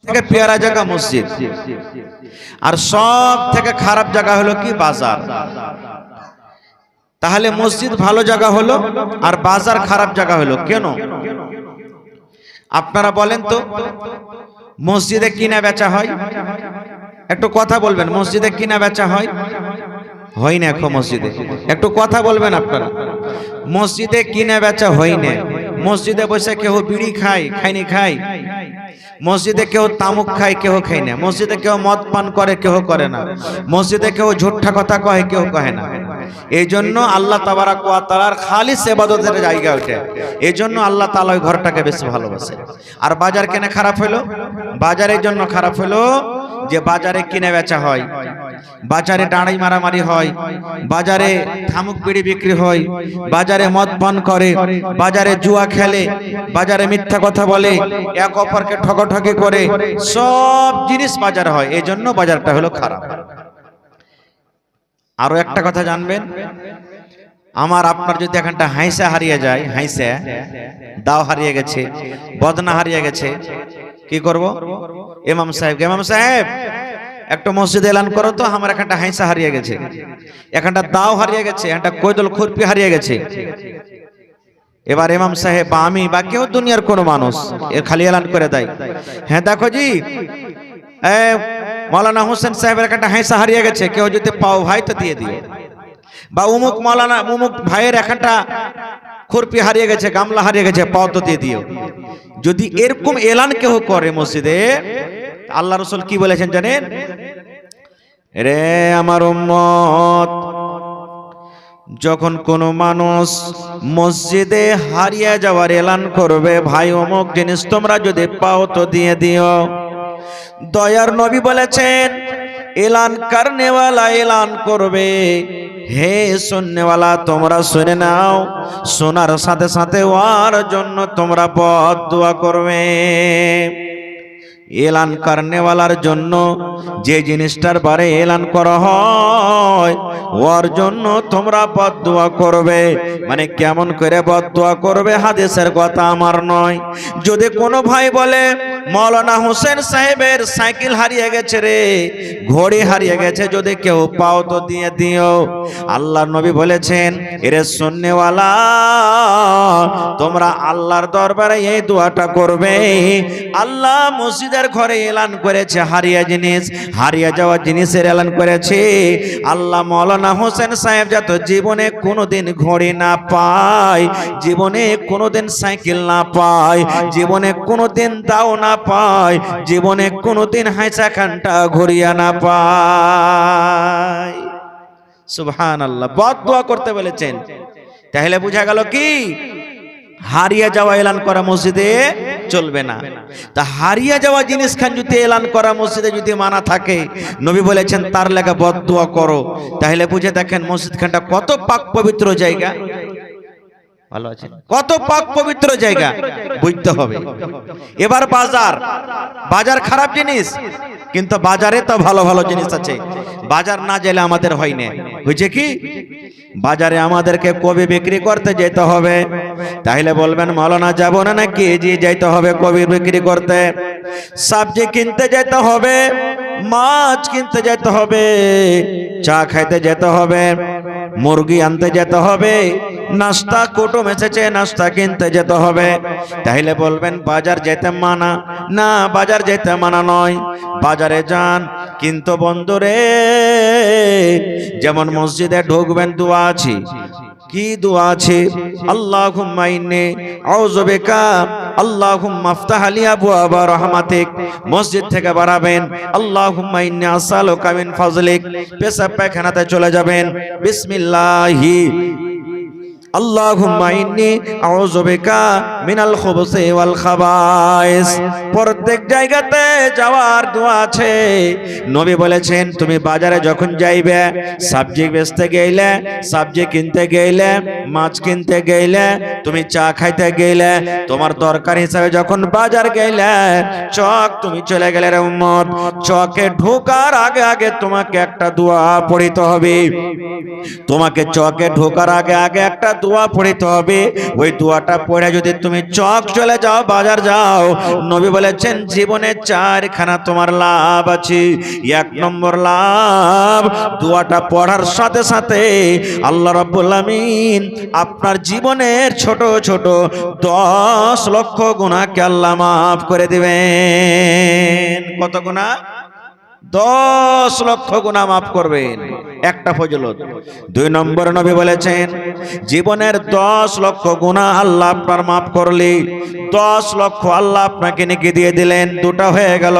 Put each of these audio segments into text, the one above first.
থেকে পেয়ারা জায়গা মসজিদ, আর সব থেকে খারাপ জায়গা হলো কি বাজার। তাহলে মসজিদ ভালো জায়গা হলো আর বাজার খারাপ জায়গা হলো কেন? আপনারা বলেন তো, মসজিদে কিনা বেচা হয়? একটু কথা বলবেন, মসজিদে কিনা বেচা হয়? হয় না। এখন মসজিদে একটু কথা বলবেন আপনারা, মসজিদে কিনা বেচা হয় না। মসজিদে বসে কেউ বিড়ি খায়, খায়নি খায়। মসজিদে কেউ তামুক খায়, কেউ খায় না। মসজিদে কেউ মদ পান করে, কেউ করে না। মসজিদে কেউ ঝুঠা কথা কয়, কেউ কহে না। এই জন্য আল্লাহ তাবারাক ওয়া তাআলার খালিস ইবাদতের জায়গা ওঠে। এই জন্য আল্লাহ তাআলা ওই ঘরটাকে বেশি ভালোবাসে। আর বাজার কেন খারাপ হলো? বাজারের জন্য খারাপ হলো যে বাজারে কিনে বেচা হয়, বাজারে ডাঁড়াই মারামারি হয়, বাজারে থামুক বিড়ি বিক্রি হয়, বাজারে মদ পান করে, বাজারে জুয়া খেলে, বাজারে মিথ্যা কথা বলে, এক অপরকে ঠকাঠকি করে, সব জিনিস বাজারে হয়। এই জন্য বাজারটা হলো খারাপ। আরো একটা কথা জানবেন, আমার আপনার যদি এখানটা হাইসা হারিয়ে যায়, হাইসা দাও হারিয়ে গেছে, বদনা হারিয়ে গেছে, কি করব? ইমাম সাহেব, ইমাম সাহেব একটা মসজিদে এলান করো তো, আমার এখানটা হাইসা হারিয়ে গেছে, এখানটা দাও হারিয়ে গেছে, একটা কৈদল খুরপি হারিয়ে গেছে। এবার ইমাম সাহেব বা আমি বা কেউ দুনিয়ার কোন মানুষ এর খালি এলান করে দেয়, হ্যাঁ দেখো জি মৌলানা হোসেন সাহেবের একটা হাইসা হারিয়ে গেছে, কেউ যদি পাও ভাই তো দিয়ে দিও। বা উমুক মৌলানা উমুক ভাইয়ের একটা খুরপি হারিয়ে গেছে, গামলা হারিয়ে গেছে, পাও তো দিয়ে দিও। যদি এরকম এলান কেউ করে মসজিদে, আল্লাহ রাসূল কি বলেছেন জানেন? রে আমার উম্মত, যখন কোন মানুষ মসজিদে হারিয়ে যাওয়ার এলান করবে, ভাই অমুক জিনিস তোমরা যদি পাও তো দিয়ে দিও। দয়ার নবী বলেছেন, এলান করনেওয়ালা এলান করবে, হে শুননেওয়ালা তোমরা শুনে নাও, শোনার সাথে সাথে ওর জন্য তোমরা বদদুয়া করবে। এলান করনেওয়ালার জন্য যে জিনিসটার বারে এলান করা হয়, ওর জন্য তোমরা বদদুয়া করবে। মানে কেমন করে বদদুয়া করবে? হাদিসের কথা আমার নয়। যদি কোনো ভাই বলে মৌলানা হোসেন সাহেবের সাইকেল হারিয়ে গেছে রে, ঘড়ি হারিয়ে গেছে, যদি কেউ পাও তো দিয়ে দিও। আল্লাহর নবী বলেছেন, এরে শুননেওয়ালা তোমরা আল্লাহর দরবারে এই দোয়াটা করবে। আল্লাহ মসজিদের ঘরে এলান করেছে হারিয়ে জিনিস, হারিয়ে যাওয়া জিনিসের এলান করেছে। আল্লাহ মৌলানা হোসেন সাহেব যাতে জীবনে কোনোদিন ঘড়ি না পায়, জীবনে কোনোদিন সাইকেল না পায়, জীবনে কোনোদিন দাও না পায়, জীবনে কোনোদিন হাইসা খানটা ঘুরিয়া না পায়। সুবহানাল্লাহ, বদদুয়া করতে বলেছেন। তাহলে বোঝা গেল কি হারিয়ে যাওয়া এলান করা মসজিদে চলবে না। তা হারিয়ে যাওয়া জিনিস খান যদি এলান করা মসজিদে যদি মানা থাকে, নবী বলেছেন তার লাগা বদদুয়া করো। তাহলে বুঝে দেখেন মসজিদ খানটা কত পাক পবিত্র জায়গা। ভালো আছে, কত পাক পবিত্র জায়গা বুঝতে হবে। এবার বাজার, বাজার খারাপ জিনিস, কিন্তু বাজারে তো ভালো ভালো জিনিস আছে। বাজার না গেলে আমাদের হয় না। হয়েছে কি, বাজারে আমাদেরকে কবি বিক্রি করতে যেতে হবে। তাহলে বলবেন মৌলানা যাব না নাকি? জি যাইতে হবে কবি বিক্রি করতে, সবজি কিনতে যেতে হবে, মাছ কিনতে যেতে হবে, চা খাইতে যেতে হবে, মুরগি আনতে যেতে হবে, নাস্তা কুটুম এসেছে নাস্তা কিনতে যেতে হবে। তাহলে বলবেন বাজার যেতে মানা? না, বাজার যেতে মানা নয়, বাজারে যান। কিন্তু বন্ধুরে, যেমন মসজিদে ঢুকবেন দোয়া আছে, কি দোয়া আছে? আল্লাহুম্মা ইন্নী আউযু বিকা আল্লাহুম্মা আফতাহ লি আবওয়াবা রাহমাতিক। মসজিদ থেকে বাড়াবেন আল্লাহুম্মা ইন্নী আসআলুকা মিন ফাজলিক। পেশাব পায়খানাতে চলে যাবেন বিসমিল্লাহি আল্লাহুম্মা ইন্নী আউযু বিকা মিনাল খুবুসি ওয়াল খাবায়েস। প্রত্যেক জায়গাতে যাওয়ার দোয়া আছে। নবী বলেছেন তুমি বাজারে যখন যাইবে, সবজি বেচতে গেলে, সবজি কিনতে গেলে, মাছ কিনতে গেলে, তুমি চা খাইতে গেলে, তোমার দরকার হিসাবে যখন বাজার গেলে, চক তুমি চলে গেলে রে উম্মত, চকে ঢোকার আগে আগে তোমাকে একটা দোয়া পড়িতে হবে। তোমাকে চকে ঢোকার আগে আগে একটা দোয়া পড়তে হবে। ওই দোয়াটা পড়ে যদি তুমি চক চলে যাও, বাজার যাও, নবী বলেছেন জীবনে চারখানা তোমার লাভ আছে। এক নম্বর লাভ, দোয়াটা পড়ার সাথে সাথে আল্লাহ রাব্বুল আমিন আপনার জীবনের ছোট ছোট 10 লক্ষ গুনাহকে আল্লাহ মাফ করে দিবেন। কত গুনাহ? 10 লক্ষ গুনাহ মাফ করবেন। একটা ফজিলত। 2 নম্বর নবী বলেছেন জীবনের 10 লক্ষ গুনাহ আল্লাহ আপনার মাফ করলে 10 লক্ষ আল্লাহ আপনাকে নেকি দিয়ে দিলেন। দুটো হয়ে গেল।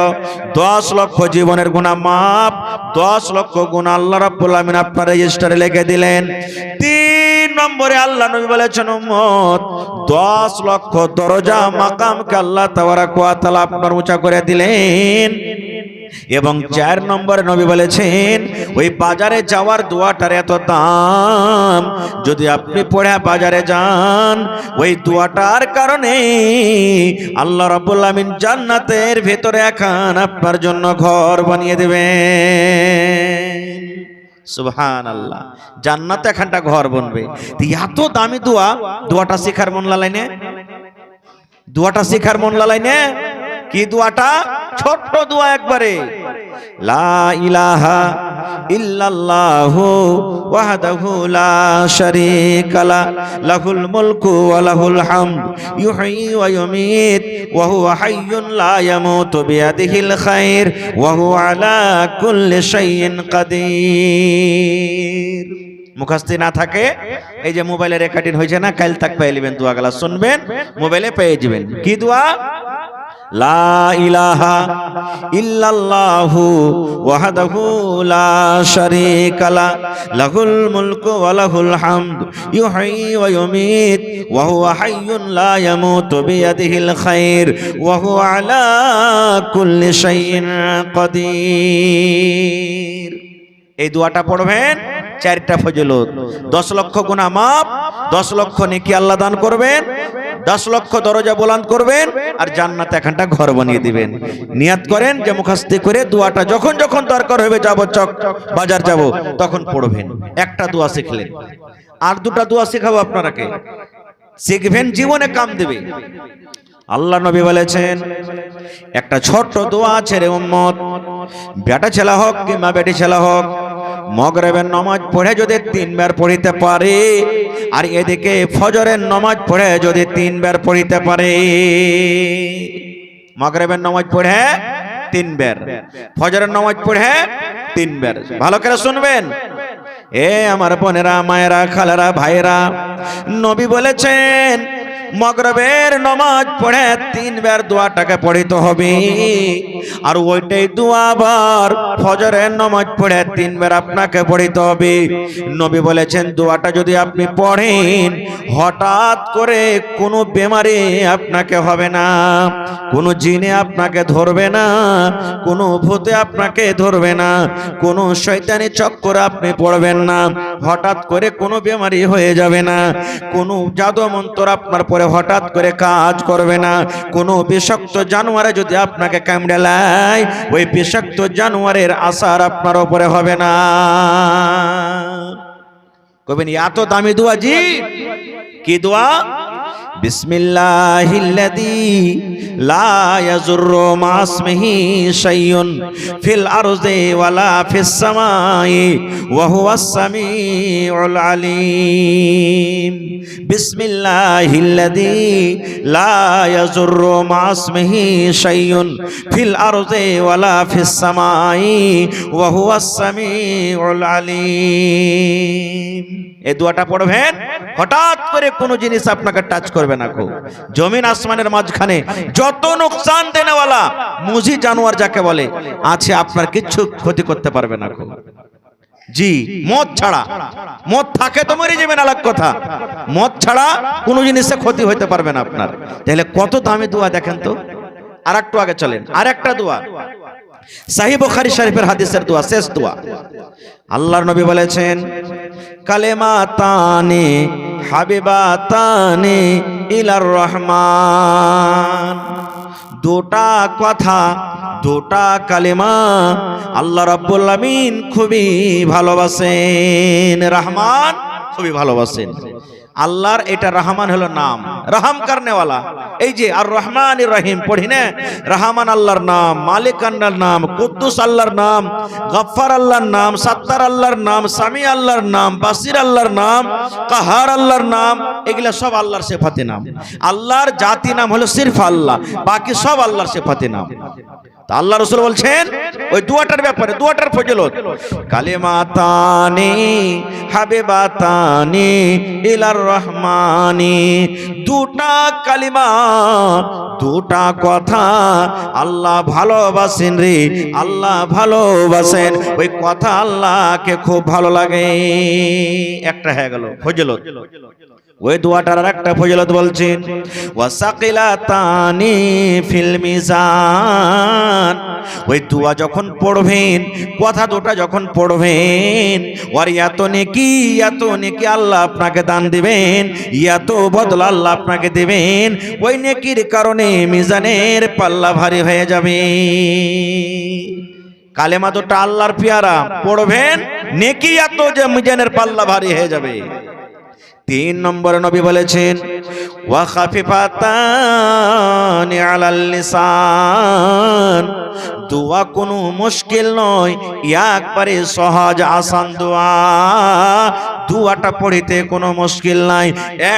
10 লক্ষ জীবনের গুনাহ মাফ, 10 লক্ষ গুনাহ আল্লাহ রাব্বুল আমিন আপনার রেজিস্টারে লিখে দিলেন। 3 নম্বরে আল্লাহ নবী বলেছেন উম্মত 10 লক্ষ দরজা মাকামকে আল্লাহ তাবারক ওয়া তাআলা আপনার উঁচা করে দিলেন। এবং 4 নম্বরে নবী বলেছেন ওই বাজারে যাওয়ার দোয়াটার এত দাম, যদি আপনি পড়ে বাজারে যান ওই দোয়াটার কারণে আল্লাহ রাব্বুল আমিন জান্নাতের ভেতরে এখন আপনার জন্য ঘর বানিয়ে দেবেন। সুবহানাল্লাহ, জান্নাতে এখানটা ঘর বনবে। এত দামি দোয়া, দোয়াটা শিখার মন লালাইনে, দোয়াটা শিখার মন লালাইনে। কি দোয়াটা? ছোট্ট দোয়া একবারে, লা ইলাহা ইল্লাল্লাহু ওয়াহদাহু লা শারীকা লা লাহুল মুলকু ওয়া লাহুল হামদ ইউহয়ী ওয়া ইউমীত ওয়া হুয়া হাইয়্যুন লা ইয়ামুতু বিয়াদিহিল খায়র ওয়া হুয়া আলা কুল্লি শাইইন কাদির। মুখস্থি না থাকে এই যে মোবাইলে রেকর্ডিং হয়েছে না, কাল তাক পেয়ে নেবেন, দোয়াগুলা শুনবেন, মোবাইলে পেয়ে যাবেন। কি দোয়া? লা ইলাহা ইল্লাল্লাহু ওয়াহদাহু লা শারীকা লা লাহুল মুলকু ওয়া লাহুল হামদ ইউহয়ী ওয়া ইউমীত ওয়া হুয়া হাইয়্যুন লা ইয়ামুতু বিয়াদিহিল খায়র ওয়া হুয়া আলা কুল্লি শাইইন কাদির। এই দোয়াটা পড়বেন, 4টা ফজিলত। 10 লক্ষ গুনাহ মাফ, 10 লক্ষ নেকি আল্লাহ দান করবেন, 10 লক্ষ দরজা বুলন্দ করবেন, আর জান্নাতে এখানটা ঘর বানিয়ে দিবেন। নিয়াত করেন যে মুখস্থি করে দোয়াটা যখন যখন দরকার হবে, যাব চক বাজার যাব, তখন পড়বেন। একটা দোয়া শিখলেন, আর 2টা দোয়া শেখাবো আপনারাকে, শিখবেন, জীবনে কাম দেবে। আল্লাহ নবী বলেছেন একটা ছোট্ট দোয়া আছে রে উম্মত, বেটা ছেলে হোক কিংবা বেটি ছেলে হোক, মাগরিবের নামাজ পড়ে যদি 3 বার পড়িতে পারে, আর এদিকে ফজরের নামাজ পড়ে যদি 3 বার পড়িতে পারে, মাগরিবের নামাজ পড়ে 3 বার, ফজরের নামাজ পড়ে 3 বার। ভালো করে শুনবেন এ আমার বোনেরা, মায়েরা, খালারা, ভাইরা, নবী বলেছেন মাগরিবের নামাজ পড়ে 3 বার দোয়াটাকে পড়িতে হবে, আর ওইটাই দোয়া আবার ফজরের নামাজ পড়ে 3 বার আপনাকে পড়িতে হবে। নবী বলেছেন দোয়াটা যদি আপনি পড়েন, হঠাৎ করে কোনো বেমারি আপনাকে হবে না, কোনো জিনে আপনাকে ধরবে না, কোনো ভূতে আপনাকে ধরবে না, কোনো শয়তানি চক্করে আপনি পড়বেন না, হঠাৎ করে কোনো বেমারি হয়ে যাবে না, কোনো জাদু মন্ত্র আপনার পরে হঠাৎ করে কাজ করবে না, কোনো বিষাক্ত জানোয়ারে যদি আপনাকে কামড়ে নেয়, ওই বিষাক্ত জানোয়ারের আসার আপনার উপরে হবে না। কবেন এত দামি দোয়া জি, কি দোয়া? বিসমিল্লাহিল্লাযী লা ইয়াযুররু মা ইসমিহি শাইউন ফিল আরদি ওয়ালা ফিস সামাই ওয়া হুয়াস সামিউল আলীম। বিসমিল্লাহিল্লাযী লা ইয়াযুররু মা ইসমিহি শাইউন ফিল আরদি ওয়ালা ফিস সামাই ওয়া হুয়াস সামিউল আলীম। এই দোয়াটা পড়বেন, হঠাৎ করে কোনো জিনিস আপনাকে টাচ করবে না। জমিন আসমানের মাঝখানে যত নোকসান দেনেওয়ালা মুজি জানোয়ার যাকে বলে আছে, আপনার কিচ্ছু ক্ষতি করতে পারবে না। জি, মদ ছাড়া, মদ থাকে তো মরে যাবেন আলাদা কথা, মদ ছাড়া কোনো জিনিসে ক্ষতি হইতে পারবে না আপনার। তাহলে কত দামি দোয়া দেখেন তো। আর একটু আগে চলেন, আর একটা দোয়া সহিহ বুখারী শরীফের হাদিসের দোয়া, শেষ দোয়া। আল্লাহর নবী বলেছেন কালেমাতানি হাবিবাতানি ইলার রহমান, 2টা কথা, 2টা কালেমা আল্লাহ রাব্বুল আমিন খুবই ভালোবাসেন, রহমান খুবই ভালোবাসেন। আল্লাহর এটা রহমান হলো নাম, রহম করনেওয়ালা। এই যে আর রহমান রহিম পড়ি না, রহমান আল্লাহর নাম, মালিক আল্লাহর নাম, কুদ্দুস আল্লাহর নাম, গফফার আল্লাহর নাম, সাত্তার আল্লাহর নাম, সামি আল্লাহর নাম, বাসির আল্লাহর নাম, কাহার আল্লাহর নাম, এগুলা সব আল্লাহর সিফাতে নাম। আল্লাহর জাতি নাম হলো সিরফ আল্লাহ, বাকি সব আল্লাহর সিফাতে নাম। তা আল্লাহ রাসূল বলছেন ওই দুয়াটার ব্যাপারে, দুয়াটার ফজিলত, কালিমাতানি হাবিবাতানি ইলার রহমানি, দুটা কালিমা, দুটা কথা আল্লাহ ভালোবাসেন রে, আল্লাহ ভালোবাসেন, ওই কথা আল্লাহকে খুব ভালো লাগে। একটা হয়ে গেল ফজিলত। ওই দোয়াটার আর একটা ফজিলত বলছেন, ওয়াসাকিলাতানি ফিল মিজান, ওই দোয়া যখন পড়বেন, কথা দুটা যখন পড়বেন, ওর এত নেকি আল্লাহ আপনাকে দান দিবেন, এত বদলা আল্লাহ আপনাকে দিবেন, ওই নেকির কারণে মিজানের পাল্লা ভারী হয়ে যাবে। কালেমা দুটা আল্লাহর পেয়ারা, পড়বেন, নেকি এত যে মিজানের পাল্লা ভারী হয়ে যাবে। 3 নম্বরে নবী বলেছেন, ওয়া খাফিফাতানি আলাল লিসান, দোয়া কোনো মুশকিল নয়, একবারে সহজ আসান দোয়া। দোয়াটা পড়িতে কোনো মুশকিল নাই,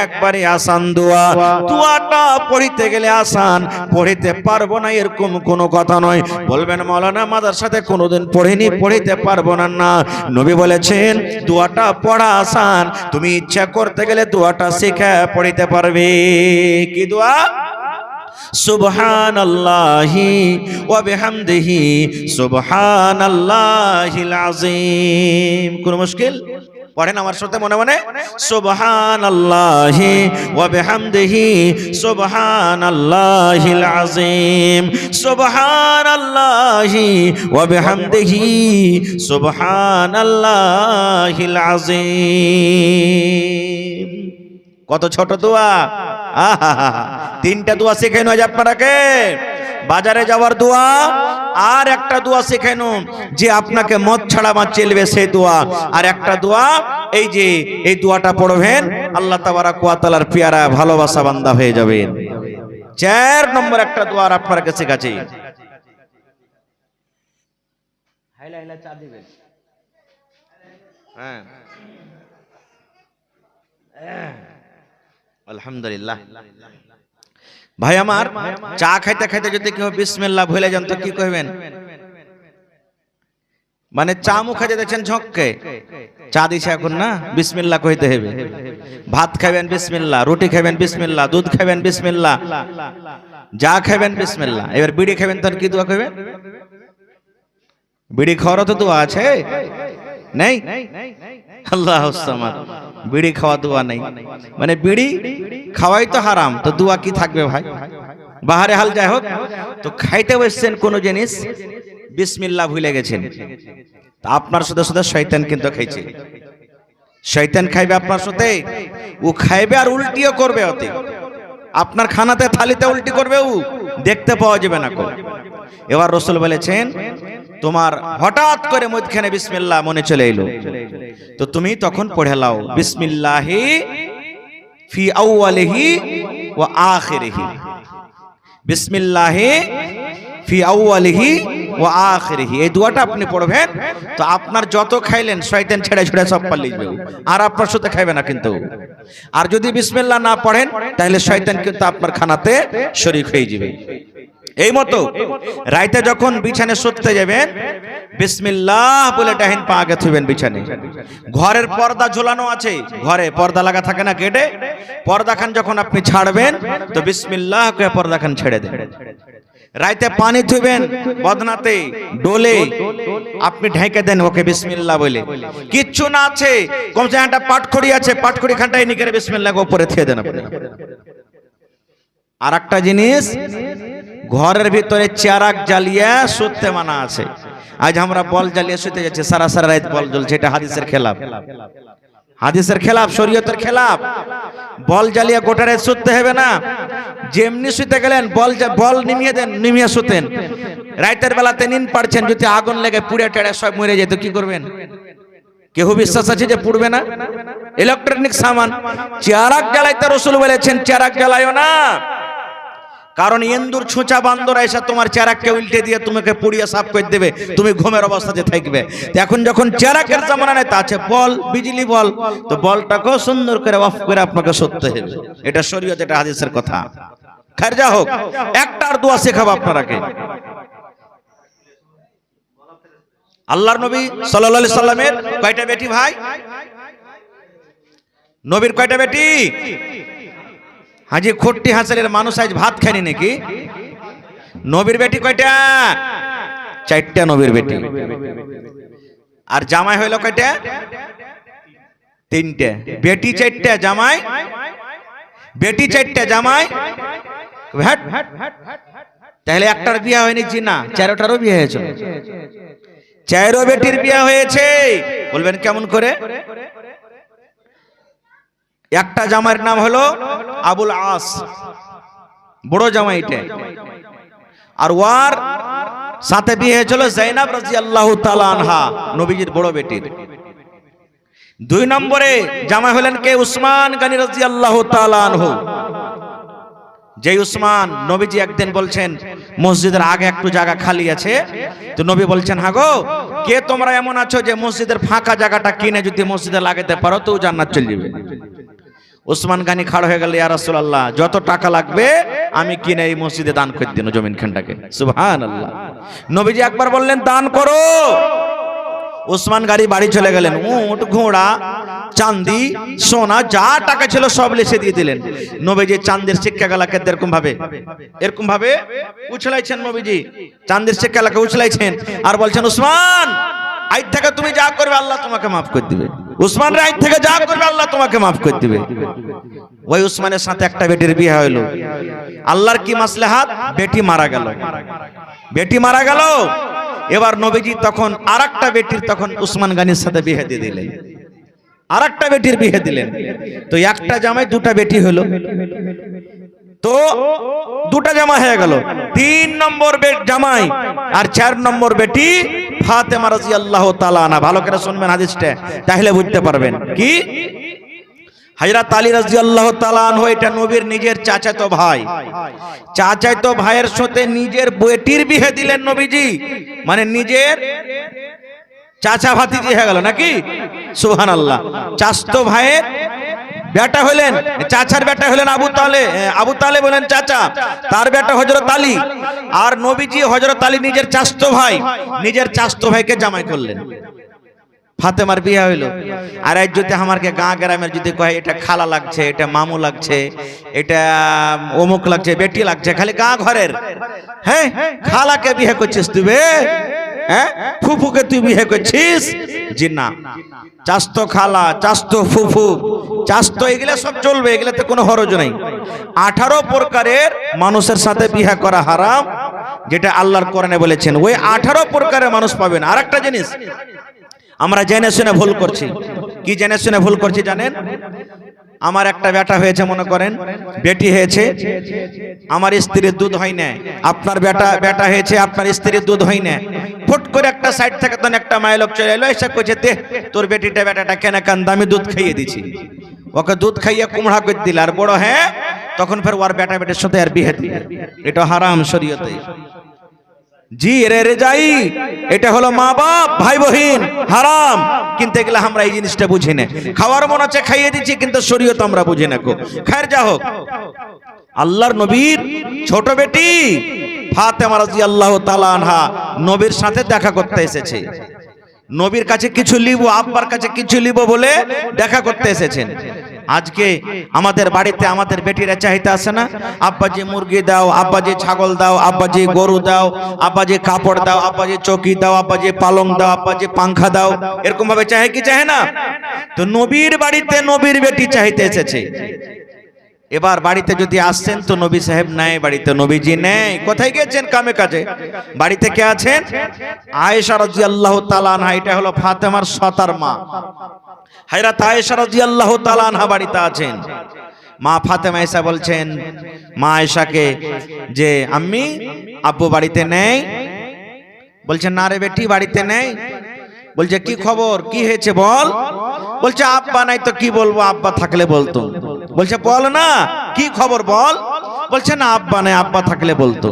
একবারে আসান দোয়া। দোয়াটা পড়িতে গেলে আসান, পড়িতে পারবো না এরকম কোনো কথা নয়। বলবেন মাওলানা মাদ্রাসাতে কোনোদিন পড়িনি, পড়িতে পারবো না। না, নবী বলেছেন দোয়াটা পড়া আসান, তুমি ইচ্ছা করতে গেলে দোয়াটা শিখে পড়িতে পারবে। কি দোয়া? সুবহানাল্লাহি ওয়া বিহামদিহি সুবহানাল্লাহিল আযীম। কোন মুশকিল? পড়েন আমার সাথে মনে মনে, সুবহানাল্লাহি ওয়া বিহামদিহি সুবহানাল্লাহিল আযীম, সুবহানাল্লাহি ওয়া বিহামদিহি সুবহানাল্লাহিল আযীম। কত ছোট দোয়া! আহা, 3টা দোয়া শেখানো হয় আপনারাকে। বাজারে যাওয়ার দোয়া, আর একটা দোয়া শেখানো যে আপনাকে মদ ছাড়া চলবে সেই দোয়া, আর একটা দোয়া এই যে এই দোয়াটা পড়বেন আল্লাহ তাবারাক ওয়া তাআলার পেয়ারা ভালোবাসা বান্দা হয়ে যাবেন। 4 নম্বর একটা দোয়া আপনাকে শেখাচ্ছি। হাইলা হাইলা চা দিবেন। হ্যাঁ, আলহামদুলিল্লাহ। ভাই আমার, চা খাইতে খাইতে যদি কেউ বিসমিল্লাহ ভুলে যান তো কি কইবেন? মানে চা মুখে দেখছেন ঝক্কে, চা দিছে এখন না, বিসমিল্লাহ কইতে হবে। ভাত খাবেন বিসমিল্লাহ, রুটি খাবেন বিসমিল্লাহ, দুধ খাবেন বিসমিল্লাহ, যা খাবেন বিসমিল্লাহ। এবার বিড়ি খাবেন তার কি দোয়া কইবেন? বিড়ি খাওয়ারও তো দোয়া আছে, নেই? আল্লাহুস সামাদ। বিড়ি খাওয়া দোয়া নেই, মানে বিড়ি খাওয়াই তো হারাম, তো দোয়া কি থাকবে ভাই? বাহারে হাল যাই হোক, তো খাইতে বসছেন কোন জিনিস, বিসমিল্লাহ ভুলে গেছেন, তা আপনার সাথে সাথে শয়তান কিন্তু খাইছে। শয়তান খাইবে আপনার সাথে, ও খাইবে আর উল্টিও করবে, ওতে আপনার খানাতে থালিতে উল্টি করবে, ও দেখতে পাওয়া যাবে না। এবার রাসূল বলেছেন তোমার হঠাৎ করে মধ্যখানে বিসমিল্লাহ মনে চলে এলো, তো তুমি তখন পড়ে লাও বিসমিল্লাহি ফি আউয়ালিহি ওয়া আখিরিহি, বিসমিল্লাহি ফি আউয়ালিহি ওয়া আখিরিহি। এই দোয়াটা আপনি পড়বেন তো আপনার যত খাইলেন শয়তান ছেড়ে ছেড়ে সব পালিয়ে যাবে, আর আপনার সাথে খাইবে না কিন্তু। আর যদি বিসমিল্লাহ না পড়েন তাহলে শয়তান কিন্তু আপনার খানাতে শরীক হয়ে যাবে। এই মতো রাইতে যখন বিছানে শুতে যাবেন বিসমিল্লাহ বলে ডাহিন পা আগে থুবেন বিছানে। ঘরের পর্দা ঝোলানো আছে, ঘরে পর্দা লাগা থাকে না, কেটে পর্দাখান যখন আপনি ছাড়বেন তো বিসমিল্লাহ করে পর্দাখান ছেড়ে দেন। রাইতে পানি থুবেন বদনাতে ডোলে, আপনি ঢেকে দেন ওকে বিসমিল্লাহ বলে। কিচ্ছু না আছে, কমসে একটা পাটখড়ি আছে, পাটখড়ি খানটা এনে করে বিসমিল্লাহ উপরে থুয়ে দেন আপনি। আর একটা জিনিস, ঘরের ভিতরে চেরাগ জ্বালিয়ে শুতে মানা আছে। আজ আমরা বল জ্বালিয়ে শুতে যাচ্ছি, সারা সারা রাত বল জ্বলছে, এটা হাদিসের খেলাফ, হাদিসের খেলাফ, শরীয়তের খেলাফ। বল জ্বালিয়ে গোটা রাত শুতে হবে না। যেমনি শুতে গেলেন বল নিমিয়ে দেন, নিমিয়ে শুতেন। রাতের বেলাতে নিন পারছেন, যদি আগুন লেগে পুড়ে টেড়ে সব মরে যেত কি করবেন? কেউ বিশ্বাস আছে যে পুড়বে না? ইলেকট্রনিক সামান, চেরাগ জ্বালাইতে রাসূল বলেছেন চেরাগ জ্বালায়ও না, কারণ ইন্দুর ছুঁচা বান্দর এসে তোমার চেরাগকে উল্টে দিয়ে তোমাকে পুড়িয়ে সাফ করে দেবে, তুমি ঘুমের অবস্থাতে থাকবে। তো এখন যখন চেরাগের জামানা নেই, তা আছে বল, বিজলি বল, তো বলটাকেও সুন্দর করে অফ করে আপনাকে সরতে হবে। এটা শরীয়ত, এটা হাদিসের কথা। খার যা হোক, একটার দোয়া শেখাবো আপনারাকে। আল্লাহর নবী সাল্লাল্লাহু আলাইহি সাল্লামের কয়টা বেটি ভাই? নবীর কয়টা বেটি? হাজি খট্টি হাসালের মানুষ আজ ভাত খায়নি নাকি? নবীর বেটি কয়টা? চারটা নবীর বেটি। আর জামাই হইল কয়টা? তিনটা। বেটি চারটা, জামাই বেটি চারটা, জামাই তাহলে একটার বিয়ে হয়নি জি না, চারটারও বিয়ে হয়েছে। চারো বেটির বিয়ে হয়েছে। বলবেন কেমন করে? একটা জামাইয়ের নাম হলো আবুল আস, বড় জামাইটা, আর ওয়ার সাথে বিয়ে হয়েছিল জাইনাব রাদিয়াল্লাহু তাআলা আনহা, নবীজির বড় বেটির। দুই নম্বরে জামাই হলেন কে? উসমান গনি রাদিয়াল্লাহু তাআলা আনহু। যে উসমান, নবীজি একদিন বলছেন মসজিদের আগে একটু জায়গা খালি আছে, তো নবী বলছেন হ্যাঁ গো, কে তোমরা এমন আছো যে মসজিদের ফাঁকা জায়গাটা কিনে যদি মসজিদে লাগাতে পারো তো জান্নাত চলে যাবে। উসমান গানি খাড়া হয়ে গেল, ইয়া রাসূলুল্লাহ যত টাকা লাগবে আমি কিনে এই মসজিদে দান করে দিন জমিন খানটাকে। সুবহানাল্লাহ। নবীজি একবার বললেন দান করো। উসমান গাড়ি বাড়ি চলে গেলেন, উট ঘোড়া চাঁদি সোনা যা টাকা ছিল সব লিখে দিয়ে দিলেন। নবীজি চাঁদের শিক্ষাগুলোকে এরকম ভাবে উছলাইছেন। নবীজি চাঁদের শিক্ষাগুলোকে উছলাইছেন আর বলছেন উসমান আজ থেকে তুমি যা করবে আল্লাহ তোমাকে মাফ করে দিবে। উসমান রে আজ থেকে যা করবে আল্লাহ তোমাকে মাফ করে দিবে। ওই উসমানের সাথে একটা বেটির বিয়ে হলো। আল্লাহর কি মাসলাহাত, বেটি মারা গেল। বেটি মারা গেল, এবার নবীজি তখন আরেকটা বেটির তখন উসমান গানির সাথে বিয়ে দিয়ে দিলেন, আরেকটা বেটির বিয়ে দিলেন। তো একটা জামাই দুটা বেটি হলো, তো দুটা জামা হয়ে গেল। 3 নম্বর জামাই আর 4 নম্বর বেটি ফাতেমা রাদিয়াল্লাহু তাআলা আনহা। ভালো করে শুনবেন হাদিসটা, তাহলে বুঝতে পারবেন কি। হযরত আলী রাদিয়াল্লাহু তাআলা আনহু এটা নবীর নিজের চাচাতো ভাই, চাচাতো ভাইয়ের সাথে নিজের বেটির বিয়ে দিলেন নবীজি, মানে নিজের চাচা ভাতিজি হয়ে গেল নাকি? সুবহানাল্লাহ। চাচাতো ভাইয়ের বেটা হলেন, চাচার বেটা হলেন আবু তালেব হলেন চাচা, তার বেটা হযরত আলী। আর নবীজি হযরত আলী নিজের চাচাতো ভাই, নিজের চাচাতো ভাইকে জামাই করলেন। ফাতেমার বিয়ে হইলো। আর আজ যদি আমাকে গাঁ গ্রামের যদি কয় এটা খালা লাগছে, এটা মামু লাগছে, এটা অমুক লাগছে, বেটি লাগছে, খালি গাঁ ঘরের, হ্যাঁ খালাকে বিয়ে করছিস তুই, হ্যাঁ ফুফুকে তুই বিয়ে করছিস? জি না, চাস্তো খালা, চাস্তো ফুফু, চাস্তো এগুলা সব চলবে, এগুলাতে কোনো হরজ নাই। 18 প্রকারের মানুষের সাথে বিয়ে করা হারাম, যেটা আল্লাহর কোরআনে বলেছেন। ওই 18 প্রকারের মানুষ পাবেন। আর একটা জিনিস আমরা জেনে শুনে ভুল করছি। কি জেনে শুনে ভুল করছি জানেন? আমার একটা বেটা হয়েছে, মনে করেন বেটি হয়েছে, আমার স্ত্রীর দুধ হয় না। আপনার বেটা হয়েছে, আপনার স্ত্রীর দুধ হয় না। ফুট করে একটা সাইড থেকে তখন একটা মায়ের লোক চলে এলো, এসে কইছে দে তোর বেটাটা কেন কান্দা, আমি দুধ খাইয়ে দিছি। ওকে দুধ খাইয়ে কুমড়া করে দিল, আর বড় হ্যাঁ তখন ফের ওর বেটার সাথে আর বিয়ে দিল। এটা হারাম শরীয়তে। জি রে যাই, এটা হলো মা বাপ ভাই বহিন হারাম, কিন্তু এগুলা আমরা এই জিনিসটা বুঝি না। খাওয়ার মন আছে খাইয়ে দিচ্ছি, কিন্তু শরীয়ত আমরা বুঝি না। খায়ের যা হোক, আল্লাহর নবীর ছোট বেটি ফাতেমা রাদিয়াল্লাহু তাআলা আনহা নবীর সাথে দেখা করতে এসেছে। নবীর কাছে কিছু লিব, আব্বার কাছে কিছু লিব বলে দেখা করতে এসেছেন। আজকে আমাদের বাড়িতে আমাদের বেটিরা চাইতে আসে না, আব্বাজি মুরগি দাও, আব্বাজি ছাগল দাও, আব্বাজি গরু দাও, আব্বাজি কাপড় দাও, আব্বাজি চৌকি দাও, আব্বাজি পালং দাও, আব্বাজি পাংখা দাও, এরকম ভাবে চাহে কি চাহে না? তো নবীর বাড়িতে নবীর বেটি চাইতে এসেছে। এবার বাড়িতে যদি আসছেন তো নবী সাহেব নাই বাড়িতে, নবীজি নেই, কোথায় গিয়েছেন? কামে কাজে। বাড়িতে কে আছেন? আয়েশা রাদিয়াল্লাহু তাআলা আনহা, এটা হলো ফাতেমার সতার মা। হযরত আয়েশা রাদিয়াল্লাহু তাআলা আনহা বাড়িতে আছেন। মা ফাতেমা এসে বলছেন মা আয়েশাকে যে আম্মি আব্বু বাড়িতে নেই। বলছেন না রে বেটি বাড়িতে নেই। বলছে কি খবর, কি হয়েছে বল। বলছে আব্বা নাই তো কি বলবো, আব্বা থাকলে বলতো। বলছে বল না কি খবর বল। বলছে না আব্বা নাই, আব্বা থাকলে বলতো।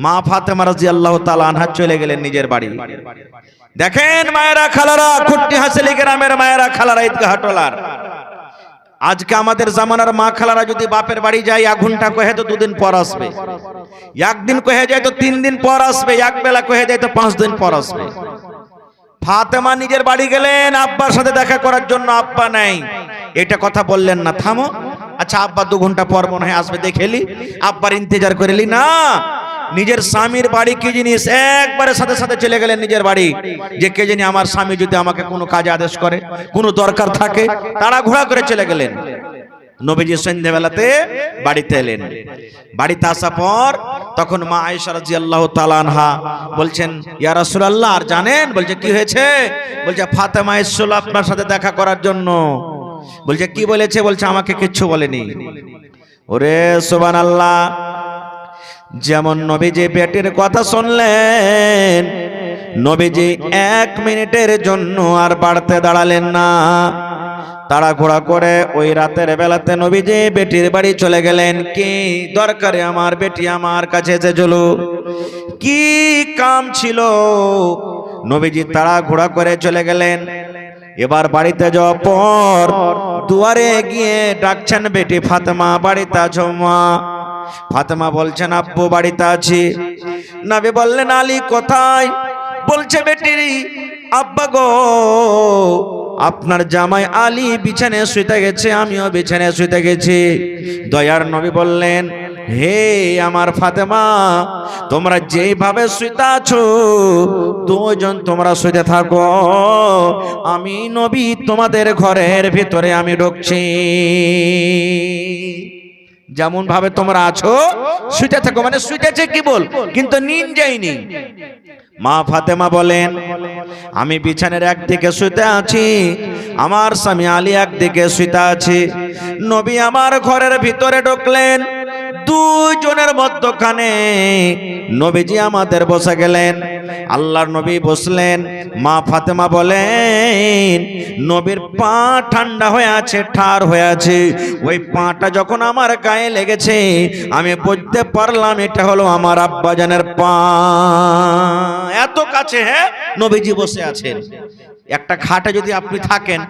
মা ফাতেমা রাদিয়াল্লাহু তাআলা আনহা চলে গেলেন নিজের বাড়ি। দেখেন মায়েরা খালারা, খুট্টি হাসিলি গ্রামের মায়েরা খালারা, ঈদগাহটলার, আজকে আমাদের জামানার মা খালারা যদি বাপের বাড়ি যায় 1 ঘন্টা কহে তো 2 দিন পর আসবে, একদিন কহে যায় তো 3 দিন পর আসবে, এক বেলা কহে যায় তো 5 দিন পর আসবে। ফাতেমা নিজের বাড়ি গেলেন আব্বার সাথে দেখা করার জন্য, আব্বা নাই। এটা কথা বললেন না, থামো, আচ্ছা আব্বা 2 ঘন্টা পর মনে হয় আসবে, দেখেলি, আব্বার ইন্তজার করেলি না। নিজের স্বামীর বাড়ি কি জিনিস, একবারে সাথে সাথে চলে গেলেন নিজের বাড়ি, যে কে জানি আমার স্বামী যদি আমাকে কোনো কাজে আদেশ করে, কোনো দরকার থাকে, তাড়াহুড়া করে চলে গেলেন। নবীজি সন্ধ্যাবেলাতে বাড়িতে এলেন। বাড়িতে আসার পর তখন মা আয়েশা রাদিয়াল্লাহু তাআলা আনহা বলছেন, ইয়া রাসূলুল্লাহ, আর জানেন? বলছে কি হয়েছে? বলছে ফাতেমা এসেছিল আপনার সাথে দেখা করার জন্য। বলছে কি বলেছে? বলছে আমাকে কিচ্ছু বলেনি। ওরে সুবহানাল্লাহ, যেমন নবীজি বেটির কথা শুনলেন, নবীজি 1 মিনিটের জন্য আর বাড়তে দাঁড়ালেন না, তাড়াহুড়া করে ওই রাতের বেলাতে নবীজি বেটির বাড়ি চলে গেলেন। কি দরকারে আমার বেটি আমার কাছে এসেছিল, কি কাম ছিল, নবীজি তাড়াহুড়া করে চলে গেলেন। এবার বাড়িতে যাওয়ার পর দুয়ারে গিয়ে ডাকছেন, বেটি ফাতেমা বাড়িতে আছো মা? ফাতেমা বলছেন আব্বু বাড়িতে আছি। নবী বললেন আলী কোথায়? বলছে বেটি আব্বা গো, আপনার জামাই আলী বিছানায় শুইতে গেছে, আমিও বিছানায় শুইতে গেছি। দয়ার নবী বললেন, হে আমার ফাতেমা, তোমরা যেভাবে শুইতে আছো 2 জন তোমরা শুইতে থাকো, আমি নবী তোমাদের ঘরের ভিতরে আমি ঢুকছি। যেমন ভাবে তোমরা আছো শুইতে থাকো, মানে শুইতেছে কি বল, কিন্তু নিন যায়নি। মা ফাতেমা বলেন, আমি বিছানার একদিকে শুইতে আছি, আমার স্বামী আলী একদিকে শুইতে আছে। নবী আমার ঘরের ভিতরে ঢুকলেন, 2 জনের মধ্যখানে নবীজি আমাদের বসে গেলেন। আল্লাহর নবী বসলেন। মা ফাতেমা বলেন, নবীর পা ঠান্ডা হয়ে আছে, ঠার হয়ে আছে। ওই পাটা যখন আমার গায়ে লেগেছে, আমি বুঝতে পারলাম এটা হলো আমার আব্বাজানের পা। এত কাছে হ্যাঁ নবীজি বসে আছেন। একটা খাটে যদি আপনি থাকেন,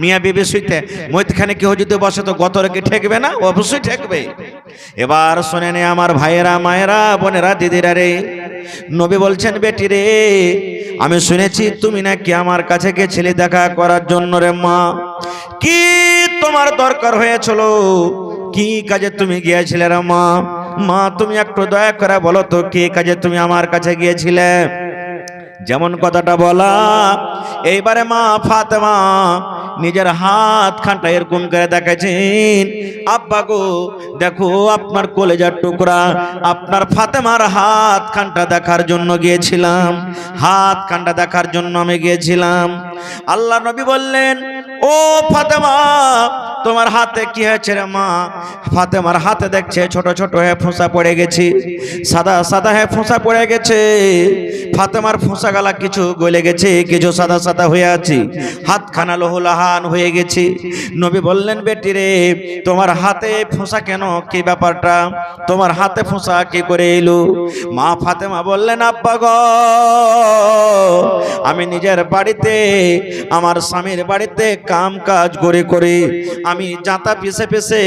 মিয়া বিবি শুইতে, মধ্যখানে কেউ যদি বসে তো গতরে কি ঠেকবে না? অবশ্যই ঠেকবে। এবার শোনেন আমার ভাইয়েরা, মায়েরা, বোনেরা, দিদিরা রে, নবী বলছেন বেটি রে, আমি শুনেছি তুমি নাকি আমার কাছে গেছিলে দেখা করার জন্য রে মা। কি তোমার দরকার হয়েছিল, কি কাজে তুমি গিয়েছিলে রে মা? মা তুমি একটু দয়া করে বলো তো, কি কাজে তুমি আমার কাছে গিয়েছিলে? যেমন কথাটা বলা, এইবারে মা ফাতেমা নিজের হাত খানটা এরকম করে দেখাচ্ছেন, আব্বা গো দেখো আপনার কলেজার টুকরা, আপনার ফাতেমার হাত খানটা দেখার জন্য গিয়েছিলাম, হাত খানটা দেখার জন্য আমি গিয়েছিলাম। আল্লাহ নবী বললেন, ও ফাতেমা তোমার হাতে কি হয়েছে রে মা? ফাতেমার হাতে দেখছে ছোট ছোট হয়ে ফোঁসা পড়ে গেছে, সাদা সাদা হয়ে ফোঁসা পড়ে গেছে। ফাতেমার ফোঁসা গালা কিছু গলে গেছে, কিছু সাদা সাদা হয়ে আছে, হাতখানা লোহলাহান হয়ে গেছে। নবী বললেন, বেটি রে তোমার হাতে ফোঁসা কেন, কি ব্যাপারটা, তোমার হাতে ফোঁসা কি করে এলো? মা ফাতেমা বললেন, আব্বা গো আমি নিজের বাড়িতে, আমার স্বামীর বাড়িতে কাম কাজ করে করে আমি জাতা পিছে পিছে,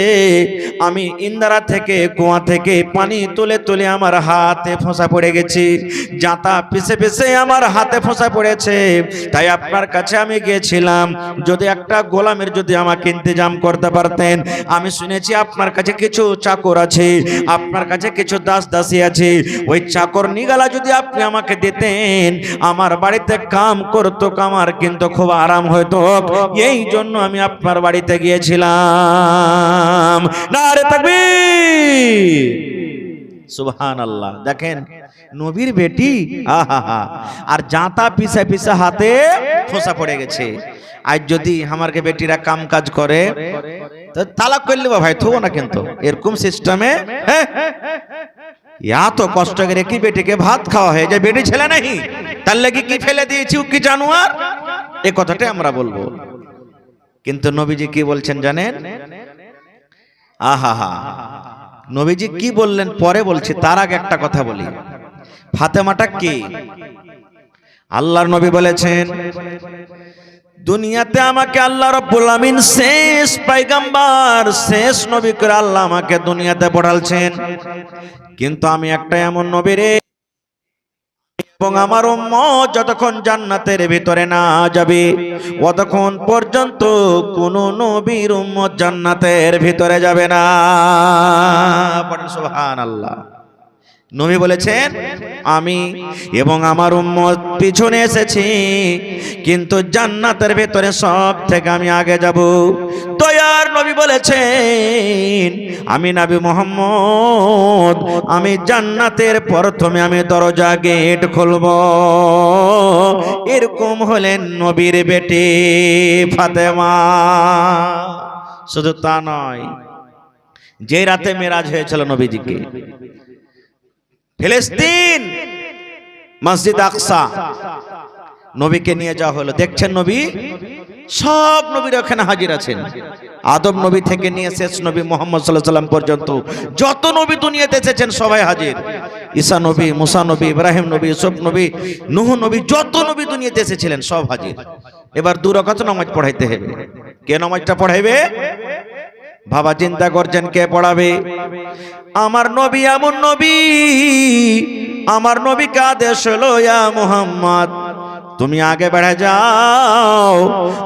আমি ইন্দারা থেকে কুয়া থেকে পানি তুলে তুলে আমার হাতে ফোঁসা পড়ে গেছে, জাতা পিছে পিছে আমার হাতে ফোঁসা পড়েছে। তাই আপনার কাছে আমি গিয়েছিলাম, যদি একটা গোলামের যদি আমাকে ইন্তজাম করতে পারতেন। আমি শুনেছি আপনার কাছে কিছু চাকর আছে, আপনার কাছে কিছু দাস দাসী আছে, ওই চাকর নিগালা যদি আপনি আমাকে দিতেন, আমার বাড়িতে কাম করতো, আমার কিন্তু খুব আরাম হতো। এই জন্য আমি আপনার বাড়িতে গিয়েছিলাম। নারে তাকবীর, সুবহানাল্লাহ। দেখেন নবীর বেটি, আহা, আর জাতা পিছে পিছে হাতে ফোঁসা পড়ে গেছে। আজ যদি আমারকে বেটিরা কাম কাজ করে তো তালাক করলে ভাই থবো না, কিন্তু এরকম সিস্টেমে এত কষ্ট করে কি বেটিকে ভাত খাওয়া হয়, যে বেটি ছেলে নাহি, তার লাগি কি ফেলে দিয়েছি কি জানোয়ার? এই কথাটাই আমরা বলবো। কিন্তু নবীজি কি বলছেন জানেন? আহা, নবীজি কি বললেন পরে বলছি, তার আগে একটা কথা বলি। ফাতেমাটা কে? আল্লাহর নবী বলেছেন, দুনিয়াতে আমাকে আল্লাহ রাব্বুল আমিন শেষ পয়গম্বর, শেষ নবী করে আল্লাহ আমাকে দুনিয়াতে পাঠালছেন। কিন্তু আমি একটা এমন নবী রে, এবং আমার উম্মত যতক্ষণ জান্নাতের ভিতরে না যাবে ততক্ষণ পর্যন্ত কোন নবীর উম্মত জান্নাতের ভিতরে যাবে না। সুবহানাল্লাহ। নবী বলেছেন, আমি এবং আমার উম্মত পিছনে এসেছি, কিন্তু জান্নাতের ভেতরে সব থেকে আমি আগে যাব। দয়ার নবী বলেছেন, আমি নবী মুহাম্মদ, আমি জান্নাতের প্রথমে আমি দরজা গেট খুলব। এরকম হলেন নবীর বেটি ফাতেমা। শুধু তা নয়, যে রাতে মেরাজ হয়েছিল নবীজিকে, ফিলিস্তিন মসজিদ আকসা নবীকে নিয়ে যাওয়া হলো। দেখছেন নবী, সব নবীরা ওখানে হাজির আছেন। আদম নবী থেকে নিয়ে শেষ নবী মুহাম্মদ সাল্লাল্লাহু আলাইহি সাল্লাম পর্যন্ত যত নবী দুনিয়াতে এসেছেন সবাই হাজির। ঈসা নবী, মুসা নবী, ইব্রাহিম নবী, ইউসুফ নবী, নূহ নবী, যত নবী দুনিয়াতে এসেছিলেন সব হাজির। এবার 2 রাকাত নামাজ পড়াইতে হবে। কে নামাজটা পড়াইবে? বাবা চিন্তা করছেন কে পড়াবে? আমার নবী এমন নবী, আমার নবীকে আদেশ হলো, ইয়া মুহাম্মদ তুমি আগে বেড়ে যাও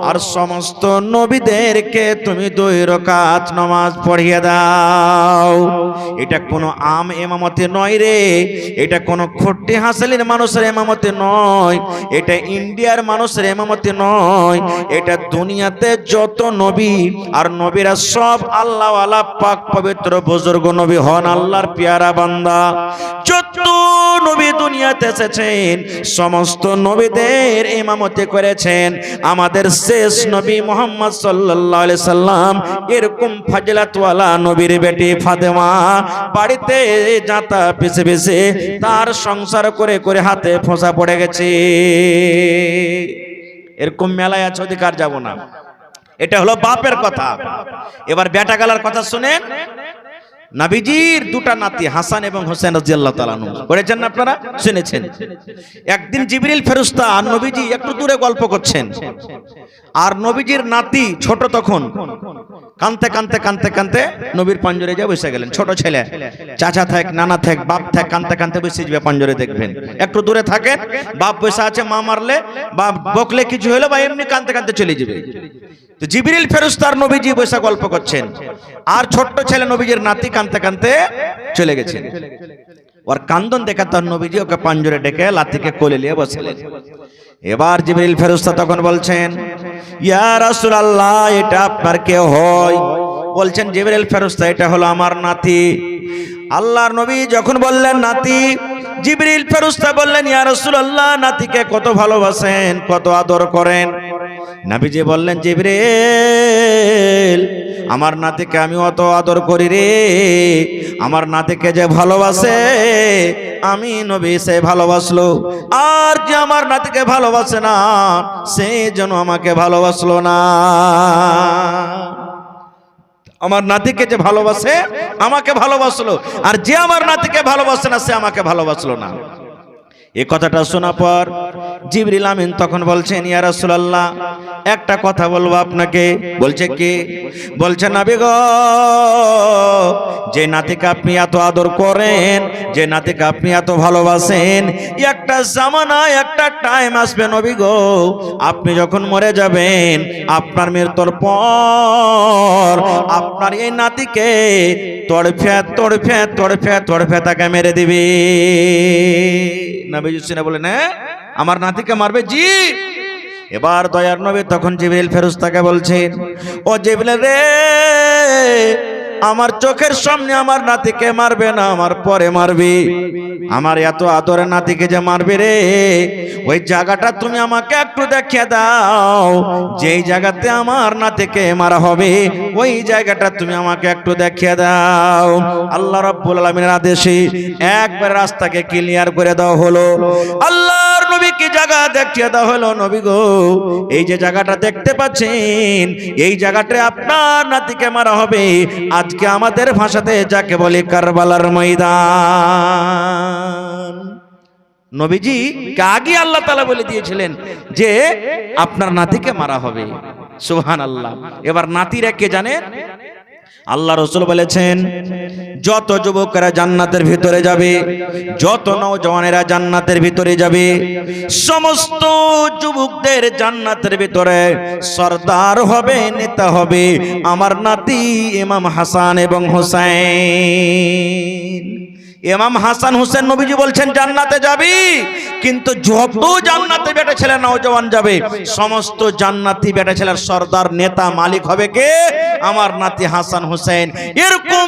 আর সমস্ত নবীদেরকে তুমি 2 রাকাত নামাজ পড়িয়ে দাও। এটা কোনো আম ইমামতি নয় রে, এটা কোনো খট্টি হাসিলের মানুষের ইমামতি নয়, এটা ইন্ডিয়ার মানুষের ইমামতি নয়, এটা দুনিয়াতে যত নবী আর নবীরা সব আল্লাহওয়ালা পাক পবিত্র বুজুর্গ নবী হন, আল্লাহর পেয়ারা বান্দা। যত নবী দুনিয়াতে এসেছেন সমস্ত নবীদের ইমামতি করেছেন আমাদের শেষ নবী মুহাম্মদ সাল্লাল্লাহু আলাইহি সাল্লাম। এরকম ফাজিলাতওয়ালা নবীর বেটি ফাতেমা বাড়িতে যাতা পিছে পিছে তার সংসার করে করে হাতে ফোঁসা পড়ে গেছে। এরকম মেলায় আছে, অধিকার যাব না। এটা হলো বাপের কথা। এবার বেটা গালার কথা শুনেন। নবীজির 2টা নাতি হাসান এবং হোসেন রাদিয়াল্লাহু তাআলা আনহু, করেছেন না আপনারা? শুনেছেন। একদিন জিবরিল ফেরেশতা আর নবীজি একটু দূরে গল্প করছেন, আর নবীজির নাতি ছোট তখন কানতে কানতে কানতে কানতে নবীর পাঞ্জরে যা বসে গেলেন। ছোট ছেলে, চাচা থাক, নানা থাক, বাপ থাক, কানতে কানতে বসে যাবে পাঞ্জরে। দেখবেন একটু দূরে থাকেন, বাপ বসে আছে, মা মারলে বা বকলে কিছু হলো বা এমনি কানতে কানতে চলে যাবে। তো জিবরিল ফেরেশতার নবীজি বসে গল্প করছেন, আর ছোট্ট ছেলে নবীজির নাতি কানতে কানতে চলে গেছেন। ওর কান্দন দেখে তার নবীজি ওকে পাঞ্জরে ডেকে লাতিকে কোলে নিয়ে বসলেন। এবার জিবরিল ফেরেশতা তখন বলছেন, ইয়া রাসূলুল্লাহ এটা আপনার কে হয়? বলছেন জিবরিল ফেরেশতা এটা হলো আমার নাতি। আল্লাহর নবী যখন বললেন নাতি, জিবরিল ফেরেশতা বললেন, ইয়া রাসূলুল্লাহ নাতিকে কত ভালোবাসেন, কত আদর করেন? নবীজি বললেন, জিবরিল আমার নাতিকে আমি অত আদর করি রে, আমার নাতিকে যে ভালোবাসে আমি নবী সে ভালোবাসলো, আর যে আমার নাতিকে ভালোবাসে না সে যেন আমাকে ভালোবাসলো না। আমার নাতিকে যে ভালোবাসে আমাকে ভালোবাসলো, আর যে আমার নাতিকে ভালোবাসে না সে আমাকে ভালোবাসলো না। এই কথাটা শোনা পর জিবরিল আমিন তখন বলছেন, ইয়া রাসূলুল্লাহ একটা কথা বলবো আপনাকে। বলছে কি? বলছে নবী গো, যে নাতিকে আপনি এত আদর করেন, যে নাতিকে আপনি এত ভালোবাসেন, একটা জামানা একটা টাইম আসবে নবী গো, আপনি যখন মরে যাবেন আপনার মৃত্যুর পর আপনার এই নাতিকে তড়ফে তড়ফে তড়ফে তড়ফে তাকে মেরে দিবে। নবী শুনে বলেন, হ্যাঁ আমার নাতিকে মারবে? জি। এবার দয়ার নবী তখন জিবরিল ফেরেশতাকে বলছেন, ও জিবরিল রে, আমার চোখের সামনে আমার নাতিকে মারবে না, আমার পরে মারবি। আমার এত আদরের নাতিকে যে মারবে রে, ওই জায়গাটা তুমি আমাকে একটু দেখিয়ে দাও। যেই জায়গাতে আমার নাতিকে মারা হবে ওই জায়গাটা তুমি আমাকে একটু দেখিয়ে দাও। আল্লাহ রাব্বুল আলামিনের আদেশে একবার রাস্তাকে ক্লিয়ার করে দেওয়া হলো। আল্লাহর নবী কি জায়গা জায়গা দেখিয়ে দেওয়া হলো, নবী গো এই যে জায়গাটা দেখতে পাচ্ছেন এই জায়গাটায় আপনার নাতিকে মারা হবে। আজকে আমাদের ভাষাতে যাকে বলে কারবালার ময়দান। নবীজি আগে আল্লাহ তাআলা বলে দিয়েছিলেন যে আপনার নাতিকে মারা হবে। সুবহানাল্লাহ। এবার নাতিরা কে জানেন? আল্লাহ রাসূল বলেছেন যত যুবকেরা জান্নাতের ভিতরে যাবে, যত নওজওয়ানেরা জান্নাতের ভিতরে যাবে, সমস্ত যুবকদের জান্নাতের ভিতরে সরদার হবে, নেতা হবে আমার নাতি ইমাম হাসান এবং হুসাইন। ইমাম হাসান হুসেন নবীজি বলছেন জান্নাতে যাবি, কিন্তু যত জান্নাতে বেটা ছেলে নওজওয়ান যাবে সমস্ত জান্নাতি বেটা ছেলের সরদার নেতা মালিক হবে কে? আমার নাতি হাসান হুসেন। এরকম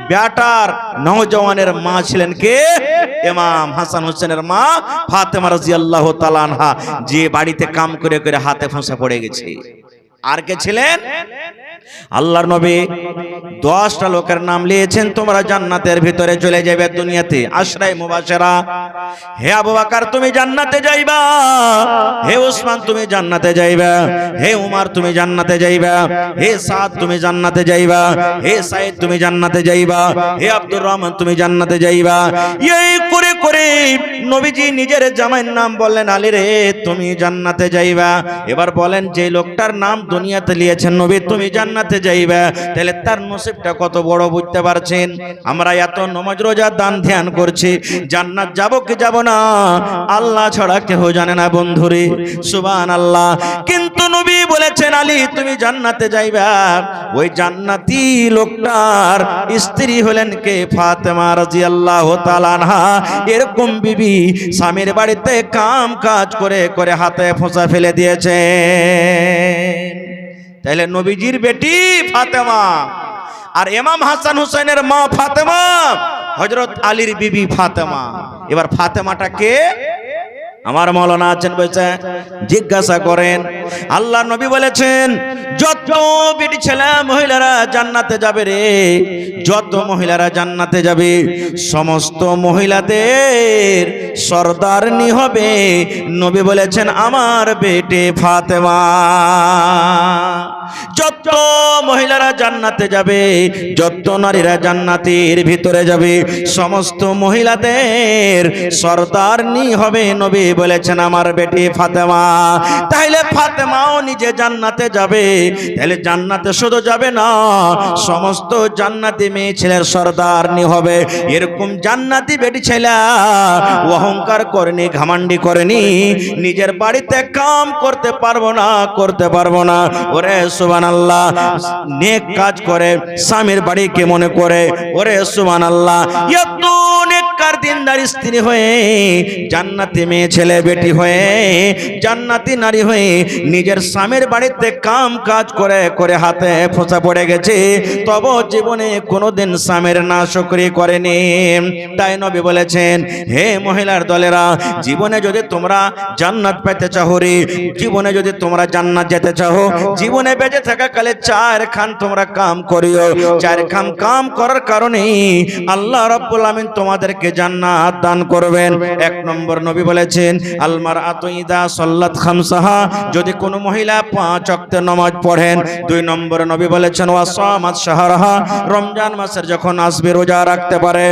বেটার নওজওয়ানের মা ছিলেন কে? ইমাম হাসান হুসেনের মা ফাতেমা রাদিয়াল্লাহু তাআলা আনহা, যে বাড়িতে কাম করে করে হাতে ফোঁসা পড়ে গেছে। আর কে ছিলেন? আল্লাহর নবী 10টা লোকের নাম নিয়েছেন, তোমরা জান্নাতের ভিতরে চলে যাবে দুনিয়াতে। আশরায়ে মুবাশশারা, হে আবু বকর তুমি জান্নাতে যাইবা, হে ওসমান তুমি জান্নাতে যাইবা, হে উমর তুমি জান্নাতে যাইবা, হে সাদ তুমি জান্নাতে যাইবা, হে সাইদ তুমি জান্নাতে যাইবা, হে আব্দুর রহমান তুমি জান্নাতে যাইবা। এই করে করে নবীজি নিজের জামাইয়ের নাম বললেন, আলী রে তুমি জান্নাতে যাইবা। এবার বলেন যে লোকটার নাম দুনিয়াতে নিয়েছেন নবী, তুমি জান্নাতে যাইবা, তাহলে তার নসিবটা কত বড় বুঝতে পারছেন? আমরা এত নামাজ রোজা দান ধ্যান করছি, জান্নাত যাব কি যাব না আল্লাহ ছাড়া কেউ জানে না বন্ধুরে। সুবহানাল্লাহ। কিন্তু নবী বলেছেন আলী তুমি জান্নাতে যাইবা। ওই জান্নাতি লোকটার স্ত্রী হলেন কে? ফাতেমা রাদিয়াল্লাহু তাআলা আনহা। এরকম বিবি স্বামীর বাড়িতে কাম কাজ করে করে হাতে ফোঁসা ফেলে দিয়েছে। তাহলে নবীজির বেটি ফাতেমা আর ইমাম হাসান হুসাইনের মা ফাতেমা, হযরত আলীর বিবি ফাতেমা। এবার ফাতেমাটা কে? আমার মাওলানা আছেন বলছে জিজ্ঞাসা করেন। আল্লাহ নবী বলেছেন যত বেটি ছেলে মহিলারা জান্নাতে যাবে রে, যত মহিলারা জান্নাতে যাবে সমস্ত মহিলাদের সরদারনি হবে নবী বলেছেন আমার বেটি ফাতেমা। যত মহিলারা জান্নাতে যাবে, যত নারীরা জান্নাতের ভিতরে যাবে সমস্ত মহিলাদের সরদারনি হবে নবী বলেছেন আমার বেটি ফাতেমা। তাইলে ফাতেমাও নিজে জান্নাতে যাবে, তাহলে জান্নাতে শুধু যাবে না সমস্ত জান্নাতি মেয়ে ছেলের সরদারনি হবে। এরকম জান্নাতি বেটি ছেলে অহংকার করেনি, ঘামান্ডি করেনি, নিজের বাড়িতে কাম করতে পারবো না, করতে পারবো না। ওরে সুবহানাল্লাহ, নেক কাজ করে স্বামীর বাড়িকে মনে করে। ওরে সুবহানাল্লাহ, এত নেককার দিনদার স্ত্রী হয়ে, জান্নাতি মেয়ে ছেলে বেটি হয়ে, জান্নাতি নারী হয়ে নিজের স্বামীর বাড়িতে কাম কাজ করে করে হাতে ফোঁসা পড়ে গেছে, তবে জীবনে কোনোদিন স্বামীর নাশকরি করেনি। তাই নবী বলেছেন হে মহিলার দলেরা, জীবনে যদি তোমরা জান্নাত পেতে চাও রে, জীবনে যদি তোমরা জান্নাত যেতে চাও, জীবনে বেঁচে থাকা কালে 4 খান তোমরা কাম করিও। 4 খান কাম করার কারণে আল্লাহ রাব্বুল আমিন তোমাদেরকে জান্নাত দান করবেন। 1 নম্বর নবী বলেছেন আল মারআতু ইযা সাল্লাত খামসাহা, যদি কোনো মহিলা 5 ওয়াক্তের নামাজ পড়েন। 2 নম্বর নবী বলেছেন ওয়া সামাত শাহরাহা, রমজান মাসের যখন আসবে রোজা রাখতে পারে।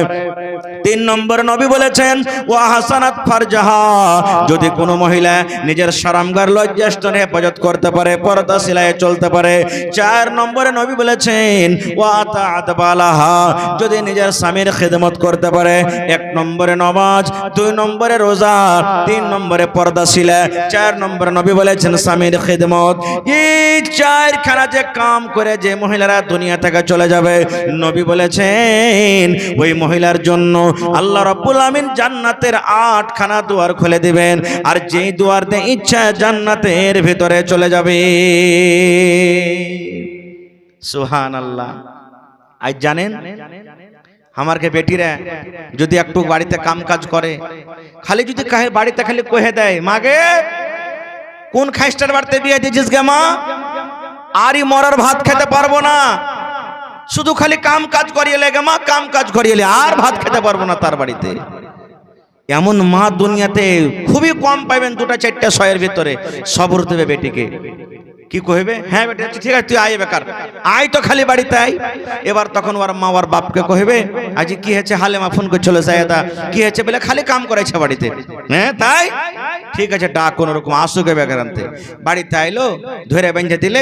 3 নম্বর নবী বলেছেন ওয়া হাসানাত ফারজাহা, যদি কোনো মহিলা নিজের শরমগার লজ্জাস্থানে হেফাজত করতে পারে, পর্দা সিলায়ে চলতে পারে। 4 নম্বরে নবী বলেছেন ওয়া আতাআত বালাহা, যদি নিজের স্বামীর খিদমত করতে পারে। 1 নম্বরে নামাজ, 2 নম্বরে রোজা, 3 নম্বরে পর্দা সিলা, 4 নম্বরে নবী বলেছেন স্বামীর খিদমত। এই 4 খানা যে কাম করে যে মহিলারা দুনিয়া থেকে চলে যাবে, নবী বলেছেন ওই মহিলার জন্য আল্লাহ রাব্বুল আমিন জান্নাতের 8 খানা দুয়ার খুলে দিবেন, আর যেই দুয়ার দিয়ে ইচ্ছা জান্নাতের ভিতরে চলে যাবে। সুবহানাল্লাহ। আজ জানেন আমারকে বেটিরা যদি একটু বাড়িতে কাম কাজ করে, খালি যদি বাড়িতে খালি কহে দেয় মাগে কোন খাইস্টার বাড়িতে বিয়ে দিয়েছিস গে মা, আরই মরার ভাত খেতে পারবো না, শুধু খালি কাম কাজ করিয়ে লেগে মা, কাম কাজ করিয়ে আর ভাত খেতে পারবো না তার বাড়িতে। এমন মা দুনিয়াতে খুবই কম পাইবেন, 2-4টা ছয়ের ভিতরে। সবর দেবে বেটিকে, কি কইবে, হ্যাঁ বেটা ঠিক আছে তুই আয়, বেকার আয় তো খালি বাড়িতে আয়। এবার তখন ওর মা ওর বাপকে কইবে, আজ কি হয়েছে, হালেমা ফোন করে চলে যায়, দা কি হয়েছে বলে, খালি কাম করাইছে বাড়িতে, হ্যাঁ তাই ঠিক আছে ডাক কোন রকম আসুকে বেকার আনতে। বাড়িতে আইলো, ধরে বেঁধে দিলে,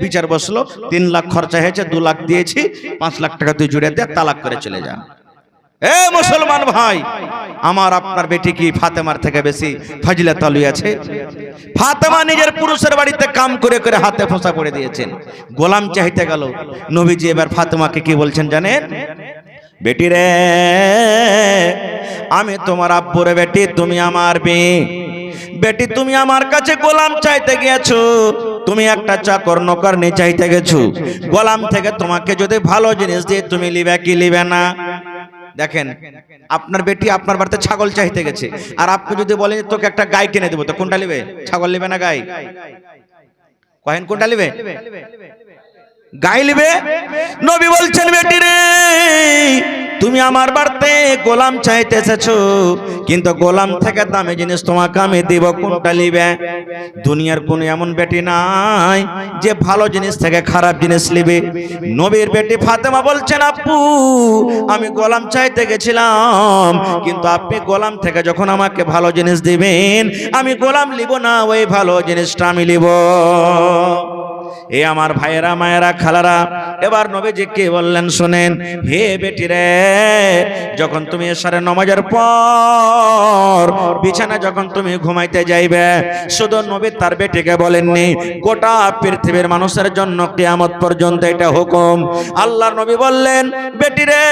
বিচার বসলো, 3 লাখ খরচা হয়েছে, 2 লাখ দিয়েছি, 5 লাখ টাকা তুই জুড়ে দে, তালাক করে চলে যা। এ মুসলমান ভাই, আমার আপনার বেটি কি ফাতেমার থেকে বেশি ফজিলতালু আছে? ফাতেমা নিজের পুরুষের বাড়িতে কাম করে করে হাতে ফোঁসা করে দিয়েছেন, গোলাম চাইতে গেল। নবীজি এবার ফাতেমাকে কি বলছেন জানেন? বেটি রে, আমি তোমার আব্বুরে বেটি, তুমি আমার মেয়ে। বেটি তুমি আমার কাছে গোলাম চাইতে গিয়েছো, তুমি একটা চাকর নকরনি চাইতে গেছো। গোলাম থেকে তোমাকে যদি ভালো জিনিস দিয়ে তুমি লিবে কি লিবে না? দেখেন, আপনার বেটি আপনার বাড়িতে ছাগল চাইতে গেছে, আর আপনি যদি বলেন তোকে একটা গাই কিনে দেবো, তো কোনটা লিবে? ছাগল লিবে না গাই? কহেন কোনটা লিবে? গাই লিবে। নবী বলছেন, বেটি রে, তুমি আমার বাড়িতে গোলাম চাইতে এসেছো, কিন্তু গোলাম থেকে দামি জিনিস তোমাকে আমি দিব, কোনটা লিবে? দুনিয়ার কোন এমন বেটি নাই যে ভালো জিনিস থেকে খারাপ জিনিস লিবে। নবীর বেটি ফাতেমা বলছেন, আপু আমি গোলাম চাইতে গেছিলাম, কিন্তু আপনি গোলাম থেকে যখন আমাকে ভালো জিনিস দিবেন, আমি গোলাম লিব না, ওই ভালো জিনিসটা আমি লিব। এ আমার ভাইয়েরা, মায়েরা, খালারা, এবার নবীজি কি বললেন শুনেন। হে বেটি রে, যখন তুমি এশারের নামাজের পর বিছানা যখন তুমি ঘুমাইতে যাইবে, শুধু নবী তার বেটিকে বলেননি, গোটা পৃথিবীর মানুষের জন্য কিয়ামত পর্যন্ত এটা হুকুম। আল্লাহর নবী বললেন, বেটি রে,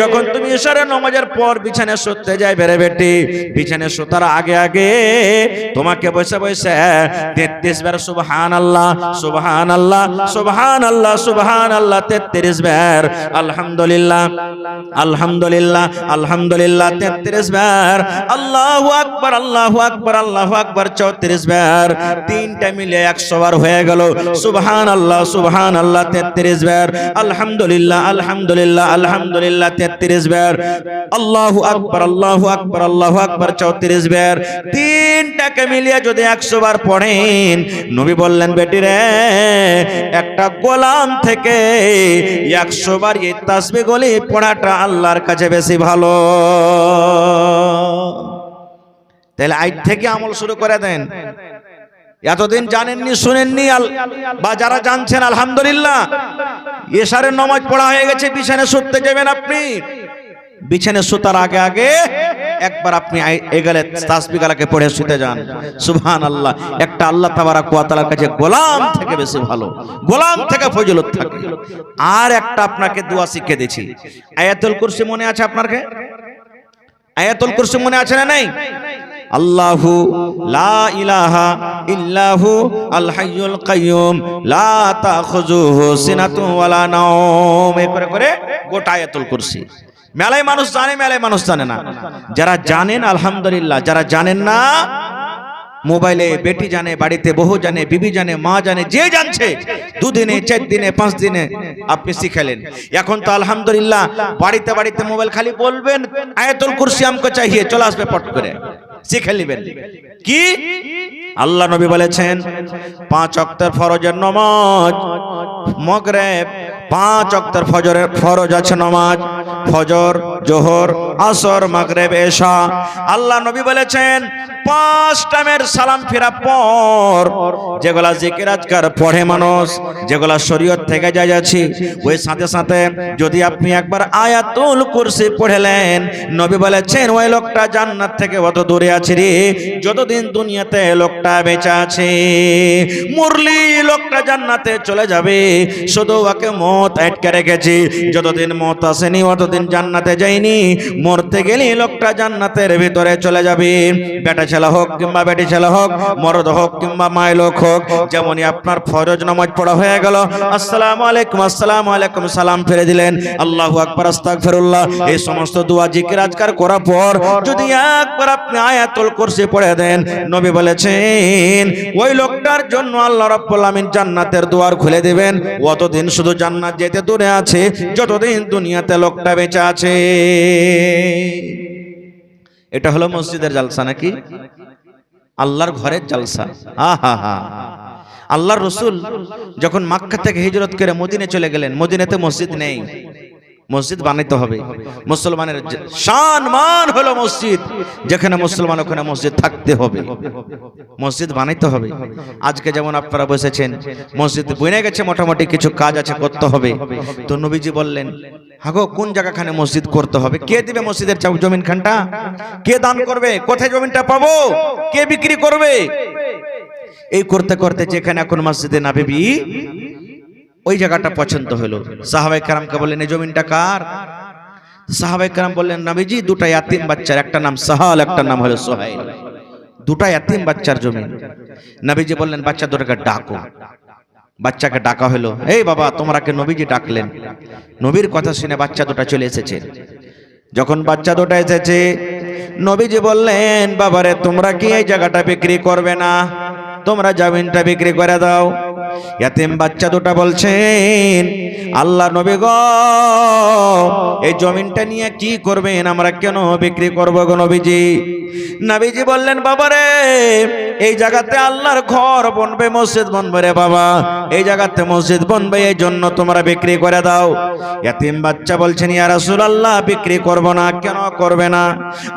যখন তুমি এশারের নামাজের পর বিছানায় শুতে যাইবে রে বেটি, বিছানায় শুতার আগে আগে তোমাকে বসে বসে 33 বার সুবহানাল্লাহ সুবহানাল্লাহ সুবহানাল্লাহ সুবহানাল্লাহ 33 বার, আলহামদুলিল্লাহ আলহামদুলিল্লাহ আলহামদুলিল্লাহ 33 বার, আল্লাহু আকবার আল্লাহু আকবার আল্লাহু আকবার 34 বার, তিনটা মিলে 100 বার হয়ে গেল। সুবহানাল্লাহ সুবহানাল্লাহ 33 বার, আলহামদুলিল্লাহ আলহামদুলিল্লাহ আলহামদুলিল্লাহ 33 বার, আল্লাহু আকবার আল্লাহু আকবার আল্লাহু আকবার 34 বার। তিনটাকে মিলিয়ে যদি 100 বার পড়েন, নবী বললেন, বেটি রে, একটা গোলাম থেকে 100 বার এই তাসবিহ গুলি পড়াটা আল্লাহর কাছে বেশি ভালো। তাহলে আজ থেকে আমল শুরু করে দেন। এতদিন জানেননি, শুনেননি, বা যারা জানছেন আলহামদুলিল্লাহ, এশারের নামাজ পড়া হয়ে গেছে, বিছানায় শুতে যাবেন আপনি, বিছানায় শুতার আগে আগে একবার আপনি এগেলে তাসবিহ গালাকে পড়ে শুতে যান। সুবহানাল্লাহ, একটা আল্লাহ তাবারক ওয়া তাআলার কাছে গোলাম থেকে বেশি ভালো, গোলাম থেকে ফজিলত থাকে। আর একটা আপনাকে দোয়া শিখিয়ে দিয়েছি, আয়াতুল কুরসি মনে আছে আপনার? আয়াতুল কুরসি মনে আছে না নাই? আল্লাহু লা ইলাহা ইল্লাহু আল হাইয়ুল কাইয়ুম লা তাখুযুহু সিনাতুন ওয়ালা নাওম, এই করে করে গোটা আয়াতুল কুরসি। মেলায় মানুষ জানে, মেলায় মানুষ জানে না। যারা জানেন আলহামদুলিল্লাহ, যারা জানেন না, মোবাইলে বেটি জানে, বাড়িতে বহু জানে, বিবি জানে, মা জানে, যে জানছে 2 দিনে 4 দিনে 5 দিনে আপনি শিখালেন। এখন তো আলহামদুলিল্লাহ বাড়িতে বাড়িতে মোবাইল, খালি বলবেন আয়াতুল কুরসি আমকো চাহিয়ে, চলে আসবে পট করে, শিখে নেবেন। কি আল্লাহ নবী বলেছেন, 5 ওয়াক্তের ফরজের নামাজ, মাগরিব 5 ওয়াক্তের ফজরের ফরজ আছে নামাজ, ফজর, জোহর, আসর, মাগরিব, এশা। আল্লাহ নবী বলেছেন 5 টাইমের সালাম ফিরা পর যেগুলা জিকির আজকার পড়ে মানুষ, যেগুলা শরীয়ত থেকে যায় যাচ্ছে, ওই সাথে সাথে যদি আপনি একবার আয়াতুল কুরসি পড়লেন, নবী বলেছেন ওই লোকটা জান্নাত থেকে অত দূরে আছে রে, যতদিন দুনিয়াতে লোকটা বেঁচে আছে। মুরলি লোকটা জান্নাতে চলে যাবে, শুধু ওকে মত আটকে রেখেছে, যতদিন মত আসেনি অতদিন জান্নাতে যায়নি। মরতে গেলে লোকটা জান্নাতের ভিতরে চলে যাবে, বেটা ছেলে হোক কিংবা বেটি ছেলে হোক, মরদ হোক কিংবা মাই লোক হোক। যেমনই আপনার ফরজ নামাজ পড়া হয়ে গেল, আসসালামু আলাইকুম আসসালামু আলাইকুম সালাম ফিরে দিলেন, আল্লাহু আকবার আস্তাগফিরুল্লাহ, এই সমস্ত দোয়া জিকির আজকার করার পর যদি একবার আপনি আয়াতুল কুরসি পড়ে দেন, নবী বলেছেন ওই লোকটার জন্য আল্লাহ রাব্বুল আমিন জান্নাতের দুয়ার খুলে দিবেন। অতদিন শুধু জান্নাত যেতে দূরে আছে, যতদিন দুনিয়াতে লোকটা বেঁচে আছে। এটা হলো মসজিদের জালসা নাকি? আল্লাহর ঘরের জালসা। হা হা হা। আল্লাহর রাসূল যখন মক্কা থেকে হিজরত করে মদিনে চলে গেলেন, মদিনাতে মসজিদ নেই, মসজিদ বানাইতে হবে। মুসলমানের শান মান হলো মসজিদ, যেখানে মুসলমান ওখানে মসজিদ থাকতে হবে, মসজিদ বানাইতে হবে। আজকে যেমন আপনারা বসেছেন, মসজিদ বনে গেছে, মোটামুটি কিছু কাজ আছে করতে হবে। তো নবীজি বললেন, হাগো কোন জায়গাখানে মসজিদ করতে হবে? কে দিবে মসজিদের জমিন খানটা? কে দান করবে? কোথায় জমিনটা পাবো? কে বিক্রি করবে? এই করতে করতে যেখানে এখন মসজিদে নববী, ওই জায়গাটা পছন্দ হলো। সাহাবায়ে কেরামকে বললেন, এই জমিনটা কার? সাহাবায়ে কেরাম বললেন, নবীজি দুটো ইয়াতিম বাচ্চার, একটা নাম সাহাল, একটা নাম হলো সোহাইল, দুটো ইয়াতিম বাচ্চার জমি। নবীজি বললেন, বাচ্চা দুটোকে ডাকো। বাচ্চাকে ডাকা হলো। এই বাবা, তোমরাকে নবীজি ডাকলেন। নবীর কথা শুনে বাচ্চা দুটো চলে এসেছে। যখন বাচ্চা দুটো এসেছে, নবীজি বললেন, বাবারে তোমরা কি এই জায়গাটা বিক্রি করবে না? তোমরা জমিনটা বিক্রি করে দাও। ইয়াতিম বাচ্চা দুটো বলছেন, আল্লাহ নবী গো, এই জমিনটা নিয়ে কি করবেন? আমরা কেন বিক্রি করব গো নবীজি? নবীজি বললেন, বাবারে এই জায়গাতে আল্লাহর ঘর বনবে, মসজিদ বনবে রে বাবা, এই জায়গাতে মসজিদ বনবে, এই জন্য তোমরা বিক্রি করে দাও। ইয়াতিম বাচ্চা বলছেন, ইয়া রাসূলুল্লাহ বিক্রি করব না। কেন করবে না?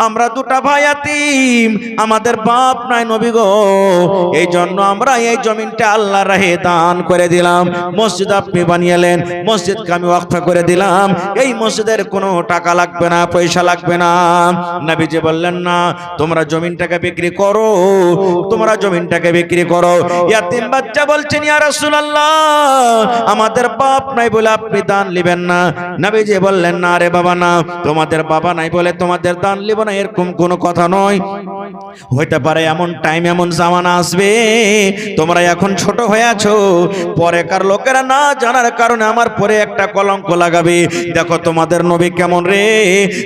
আমরা দুটা ভাই ইয়াতিম, আমাদের বাপ নাই নবী গো, এই জন্য আমরা এই জমিনটা আল্লাহর রাহে দান করে দিলাম। মসজিদ আপনি বানিয়েলেন, মসজিদকে আমি ওয়াকফ করে দিলাম, এই মসজিদের কোনো টাকা লাগবে না, পয়সা লাগবে না। নবীজি বললেন, না, তোমরা জমিনটাকে বিক্রি করো, তোমরা জমিনটাকে বিক্রি করো। ইয়াতিম বাচ্চা বলছেন, ইয়া রাসূলুল্লাহ আমাদের বাপ নাই বলে আপনি দান নেবেন না। নবীজি বললেন, না রে বাবা না, তোমাদের বাবা নাই বলে তোমাদের দান নিব না, এরকম কোনো কথা নয়। হইতে পারে এমন টাইম, এমন জামানা আসবে, তোমরা এখন ছোট হয়ে আছো, পরেকার লোকেরা না জানার কারণে আমার পরে একটা কলঙ্ক লাগাবে। দেখো তোমাদের নবী কেমন রে,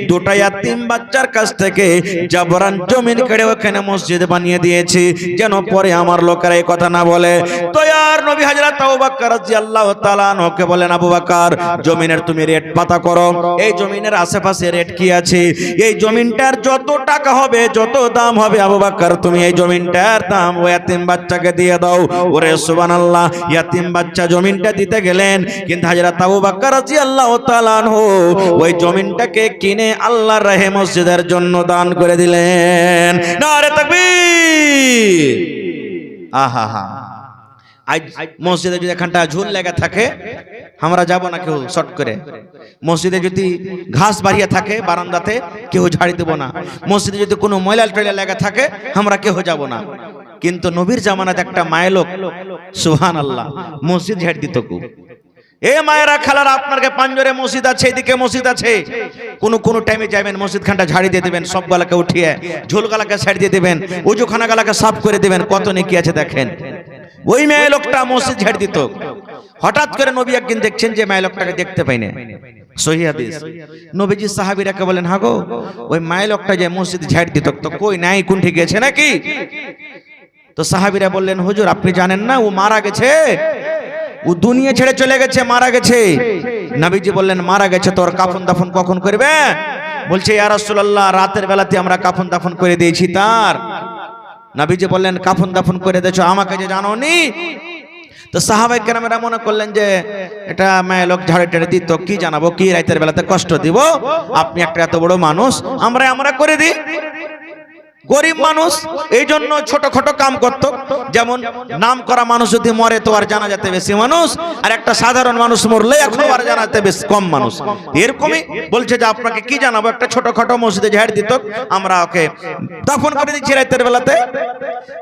দুটা ইয়াতিম বাচ্চার কাছ থেকে জাবরান জমিন কেড়ে ওখানে মসজিদ বানিয়ে দিয়েছে, যেন পরে আমার লোকেরা এই কথা না বলে। তো আর নবী হযরত আবু বকর রাদিয়াল্লাহু তাআলা আনহুকে বলেন, আবু বকর জমিনের তুমি রেট পাতা করো, এই জমিনের আশেপাশে রেট কি আছে, এই জমিনটার যত টাকা হবে, যত দাম হবে, আবু বকর তুমি এই জমিনটার দাম ওই ইয়াতিম বাচ্চাকে দিয়ে দাও। ওরে সুবহানাল্লাহ, ইয়াতিম বাচ্চা জমিনটা দিতে গেলেন, কিন্তু হযরত আবু বকর রাদিয়াল্লাহু তাআলা আনহু ওই জমিনটাকে কিনে আল্লাহর রাহে মসজিদের জন্য দান করে দিলেন। নারে তাকবীর। আহা হা। আজ মসজিদে যদি এখানটা ঝুল লেগে থাকে, আমরা যাব না কেউ শর্ট করে। মসজিদে যদি ঘাস বাড়িয়ে থাকে বারান্দাতে, কেউ ঝাড়ি দেব না। মসজিদে যদি কোনো ময়লা টয়লা লেগে থাকে, আমরা কেউ যাব না। কিন্তু নবীর জামানাতে একটা মায়ের লোক, সুবহানাল্লাহ, মসজিদ ঝাড় দিত। এ মায়েরা খালারা, আপনার পাঞ্জরে মসজিদ আছে, এদিকে মসজিদ আছে, কোন টাইমে যাবেন, মসজিদ খানটা ঝাড়ি দিয়ে দেবেন, সব গালাকে উঠিয়ে ঝুলগালাকে ছাড় দিয়ে দেবেন, উজুখানা গালাকে সাফ করে দেবেন, কত নেকি আছে দেখেন। ওই মেয়ে লোকটা মসজিদ ঝাড় দিত। হঠাৎ করে নবী একদিন দেখছেন যে মেয়ে লোকটাকে দেখতে পাই না, সহিহ হাদিস। নবীজি সাহাবীরাকে বলেন, হাগো ওই মেয়ে লোকটা যে মসজিদ ঝাড় দিত, তো কই নাই, কোনটি গেছে নাকি? তো সাহাবীরা বললেন, হুজুর আপনি জানেন না, ও মারা গেছে, ও দুনিয়া ছেড়ে চলে গেছে, মারা গেছে। নবীজি বললেন, মারা গেছে, তোর কাফন দাফন কখন করবে? বলছে, ইয়া রাসূলুল্লাহ রাতের বেলাতে আমরা কাফন দাফন করে দিয়েছি তার। নবীজি বললেন, কাফন দাফন করে দিয়েছো, আমাকে যে জানোনি? তো সাহাবায়ে কেরামেরা মনে করলেন যে এটা মেয়ে লোক ঝাড়ে টেড়ে দিত, কি জানাবো, কি রাতের বেলাতে কষ্ট দিব, আপনি একটা এত বড় মানুষ, আমরা করে দিই। গরিব মানুষ, এই জন্য ছোটখাটো কাম করত। যেমন নাম করা মানুষ যদি মরে তো আর জানা যেতে বেশি মানুষ, আর একটা সাধারণ মানুষ মরলে এখন আর জানাতে বেশ কম মানুষ। এরকমই বলছে যে আপনাকে কি জানাবো, একটা ছোটখাটো মসজিদে ঝাড় দিত, আমরা ওকে দাফন করে দিচ্ছি রাতের বেলাতে।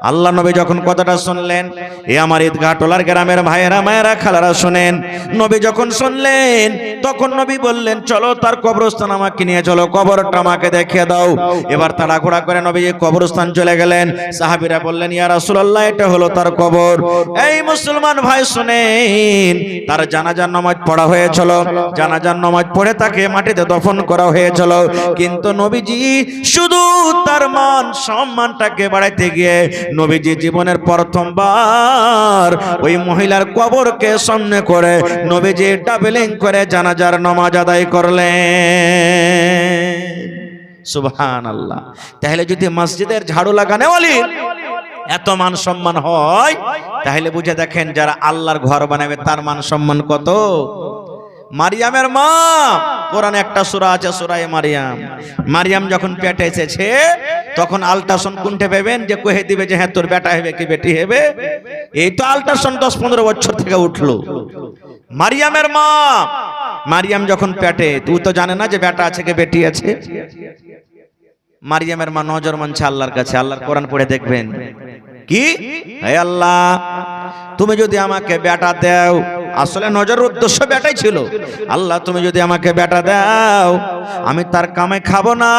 আল্লাহ নবী যখন কথাটা শুনলেন, এ আমার ঈদগাহ টোলার গ্রামের ভাইয়েরা মায়েরা খালারা শুনেন, নবী যখন শুনলেন তখন নবী বললেন, চলো তার কবরস্থান আমাকে নিয়ে চলো, কবরটা আমাকে দেখিয়ে দাও। এবার তাড়াহুড়া করে নবী কবরস্থান চলে গেলেন। সাহাবীরা বললেন, ইয়া রাসূলুল্লাহ এটা হলো তার কবর। এই মুসলমান ভাই শুনেন, তার জানাজার নামাজ পড়া হয়েছিল, জানাজার নামাজ পড়ে তাকে মাটিতে দফন করা হয়েছিল, কিন্তু নবীজি শুধু তার মান সম্মানটাকে বাড়াইতে গিয়ে নবীজি জীবনের প্রথমবার ওই মহিলার কবরকে সামনে করে নবীজি ডাবলিং করে জানাজার নামাজ আদায় করলেন। সুবহানাল্লাহ। তাহলে যদি মসজিদের ঝাড়ু লাগানোওয়ালি এত মান সম্মান হয়, তাহলে বুঝে দেখেন যারা আল্লাহর ঘর বানাবে তার মান সম্মান কত। মারিয়ামের মা, কোরআনে একটা সূরা আছে সূরা মারিয়াম। মারিয়াম যখন পেটে এসেছে তখন আল্ট্রাসাউন্ড কোনটা পাবেন যে কহে দিবে যে হ্যাঁ তোর বেটা হবে কি বেটি হবে। এই তো আল্ট্রাসাউন্ড 10-15 বছর থেকে উঠলো। মারিয়ামের মা, মারিয়াম যখন পেটে, তুই তো জানে না যে বেটা আছে কি বেটি আছে। মারিয়ামের মা নজর মানছে আল্লাহর কাছে। আল্লাহর কোরআন পড়ে দেখবেন কি, হে আল্লাহ তুমি যদি আমাকে বেটা দাও, আসলে নজরের উদ্দেশ্য বেটাই ছিল। আল্লাহ তুমি যদি আমাকে বেটা দাও, আমি তার কামে খাবো না,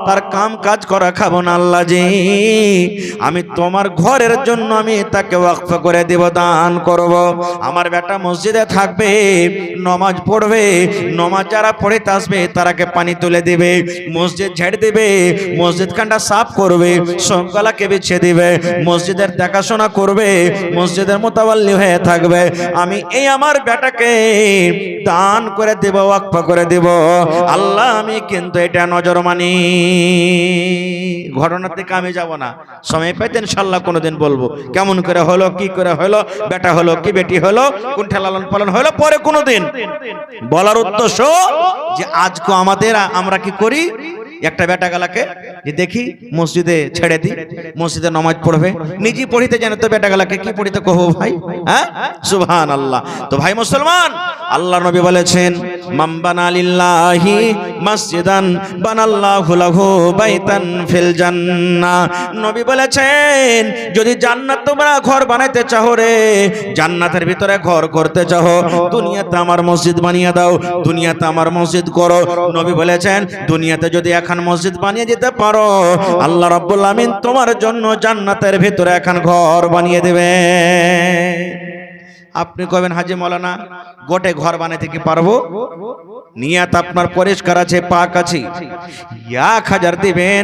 তার কাম কাজ করা খাবো না। আল্লাহ জি আমি তোমার ঘরের জন্য আমি তাকে ওয়াকফ করে দেব, দান করব। আমার বেটা মসজিদে থাকবে, নামাজ পড়বে, নামাজ যারা পড়তে আসবে তারাকে পানি তুলে দিবে, মসজিদ ঝেড়ে দিবে, মসজিদ খানটা সাফ করবে, সবগুলাকে বিছিয়ে দিবে, মসজিদের দেখাশোনা করবে, মসজিদের মোতাবাল্লি হয়ে থাকবে। আমি এই আমার বেটাকে দান করে দেব, ওয়াকফ করে দেব। আল্লাহ আমি কিন্তু এটা নজর মানি। ঘটনার দিকে আমি যাব না, সময় পাইতে ইনশাআল্লাহ কোনোদিন বলবো কেমন করে হলো, কি করে হলো, বেটা হলো কি বেটি হলো, কোনটা লালন পালন হলো, পরে কোনোদিন বলার উদ্দেশ্য যে আজকে আমাদের আমরা কি করি, একটা বেটা গালাকে যে দেখি মসজিদে ছেড়ে দি, মসজিদে নামাজ পড়বে, নিজে পড়িতে জানে তো বেটা গালাকে কি পড়িতে কহো ভাই। হ্যাঁ সুবহানাল্লাহ। তো ভাই মুসলমান, আল্লাহর নবী বলেছেন মান বানা লিল্লাহি মসজিদান বানাল্লাহু লাহু বাইতান ফিল জান্নাহ। নবী বলেছেন যদি জান্নাত তোমরা ঘর বানাইতে চাও রে, জান্নাতের ভিতরে ঘর করতে চাও, দুনিয়াতে আমার মসজিদ বানিয়ে দাও, দুনিয়াতে আমার মসজিদ করো। নবী বলেছেন দুনিয়াতে যদি এখন মসজিদ বানিয়ে দিতে পারো, আল্লাহ রাব্বুল আমিন তোমার জন্য জান্নাতের ভিতরে এখন ঘর বানিয়ে দেবে। আপনি কবেন হাজী মাওলানা গোটে ঘর বানাইতে কি পারবো? নিয়াত আপনার পরিষ্কার আছে, পাক আছে, 1000 দিবেন,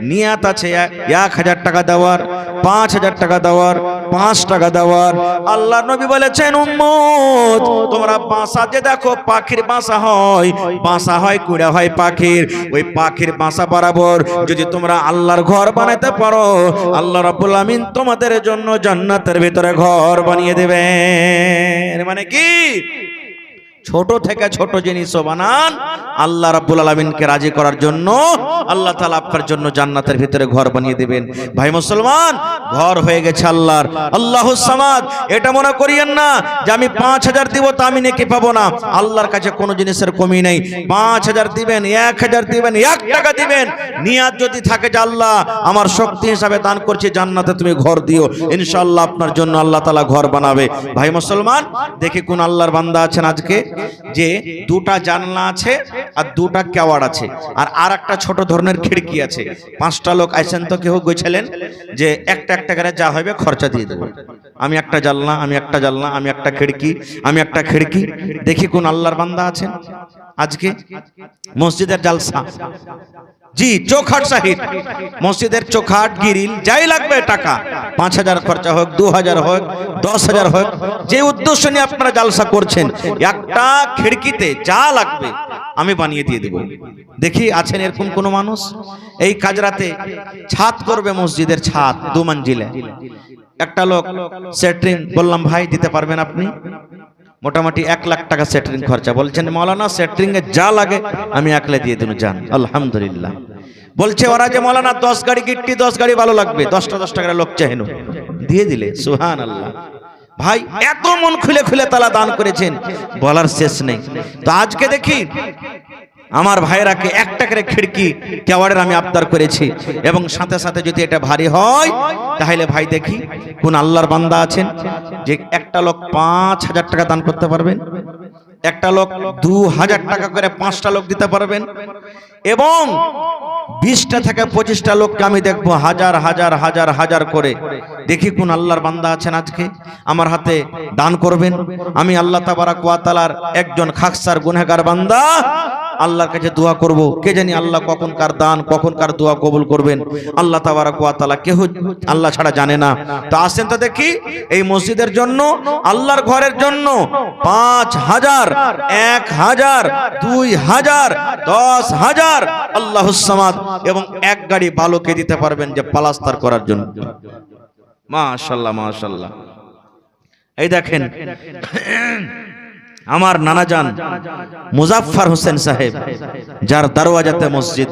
নিয়াত আছে 1000 টাকা দেওয়ার, 5000 টাকা দেওয়ার, 5 টাকা দেওয়ার। আল্লাহ নবী বলেছেন উম্মত তোমরা বাসা যে দেখো পাখির বাসা হয়, বাসা হয় কুড়া হয় পাখির, ওই পাখির বাসা বরাবর যদি তোমরা আল্লাহর ঘর বানাইতে পারো, আল্লাহ রাব্বুল আমিন তোমাদের জন্য জান্নাতের ভিতরে ঘর বানিয়ে দেবেন। মানে কি ছোট থেকে ছোট জিনিসও বানান, আল্লাহ রাব্বুল আলামিনকে রাজি করার জন্য আল্লাহ তাআলা আপনার জন্য জান্নাতের ভিতরে ঘর বানিয়ে দিবেন। ভাই মুসলমান, ঘর হয়ে গেছে আল্লাহর, আল্লাহুস সামাদ। এটা মনে করিয়েন না যে আমি 5000 দিব তা আমি নেকি পাবো না। আল্লাহর কাছে কোনো জিনিসের কমি নেই। 5000 দিবেন, 1000 দিবেন, 1 টাকা দিবেন, নিয়াত যদি থাকে যে আল্লাহ আমার শক্তি হিসাবে দান করছি, জান্নাতে তুমি ঘর দিও, ইনশাআল্লাহ আপনার জন্য আল্লাহ তাআলা ঘর বানাবে। ভাই মুসলমান, দেখি কোন আল্লাহর বান্দা আছেন আজকে যে দুটা জানলা আছে আর দুটা কেওয়াড় আছে আর আরেকটা ছোট ধরনের খিড়কি আছে। 5টা লোক আইছেন তো কেউ গইছিলেন যে একটা একটা করে যা হবে খরচা দিয়ে দেব, আমি একটা জানলা, আমি একটা জানলা, আমি একটা খিড়কি, আমি একটা খিড়কি। দেখি কোন আল্লাহর বান্দা আছেন আজকে মসজিদের জালসা, জি চৌখাট সাহিব, মসজিদের চৌখাট গিরিল যাই লাগবে টাকা, 5000 খরচা হোক, 2000 হোক, 10000 হোক, যে উদ্দেশ্য নিয়ে আপনারা জালসা করছেন, একটা খিড়কিতে যা লাগবে আমি বানিয়ে দিয়ে দেব। দেখি আছেন এরকম কোন মানুষ? এই কাজরাতে ছাদ করবে, মসজিদের ছাদ 2 মঞ্জিলে। একটা লোক সেটরিং বললাম ভাই দিতে পারবেন আপনি? মোটামুটি 1 লাখ টাকা সেটরিং খরচা। বলছেন মাওলানা সেটরিং এ যা লাগে আমি একলা দিয়ে দেব, যান। আলহামদুলিল্লাহ। বলছে ওরা যে মাওলানা 10 গাড়ি গিট্টি, 10 গাড়ি ভালো লাগবে, 10টা 10 টাকা লোক চাহেন, দিয়ে দিলে সুবহানাল্লাহ। ভাই এত মন খুলে খুলে তালা দান করেছেন বলার শেষ নেই। তো আজকে দেখি আমার ভাইরাকে একটা করে খিড়কি কেওয়াড়ের আমি আবদার করেছি, এবং সাথে সাথে যদি এটা ভারী হয় তাহলে ভাই দেখি কোন আল্লাহর বান্দা আছেন যে একটা লোক 5000 টাকা দান করতে পারবেন, একটা লোক 2000 টাকা করে 5টা লোক দিতে পারবেন, এবং 20টা থেকে 25টা লোককে আমি দেখবো হাজার হাজার হাজার হাজার করে। দেখি কোন আল্লাহর বান্দা আছেন আজকে আমার হাতে দান করবেন। আমি আল্লাহ তাবারাক ওয়া তাআলার একজন খাকসার গুনাহগার বান্দা, আল্লাহর কাছে দোয়া করব, কে জানি আল্লাহ কখন কার দান কখন কার দোয়া কবুল করবেন আল্লাহ তাবারক ওয়া তাআলা, কেউ আল্লাহ ছাড়া জানে না। তো আসেন তো দেখি এই মসজিদের জন্য, আল্লাহর ঘরের জন্য 5,000, 1,000, 2,000, 10,000 আল্লাহুস সামাদ এবং এক গাড়ি বালুকে দিতে পারবেন যে প্লাস্টার করার জন্য। মাশাআল্লাহ মাশাআল্লাহ। এই দেখেন আমার নানাজান মুজাফফর হোসেন সাহেব, যার দরওয়াজাতে মসজিদ,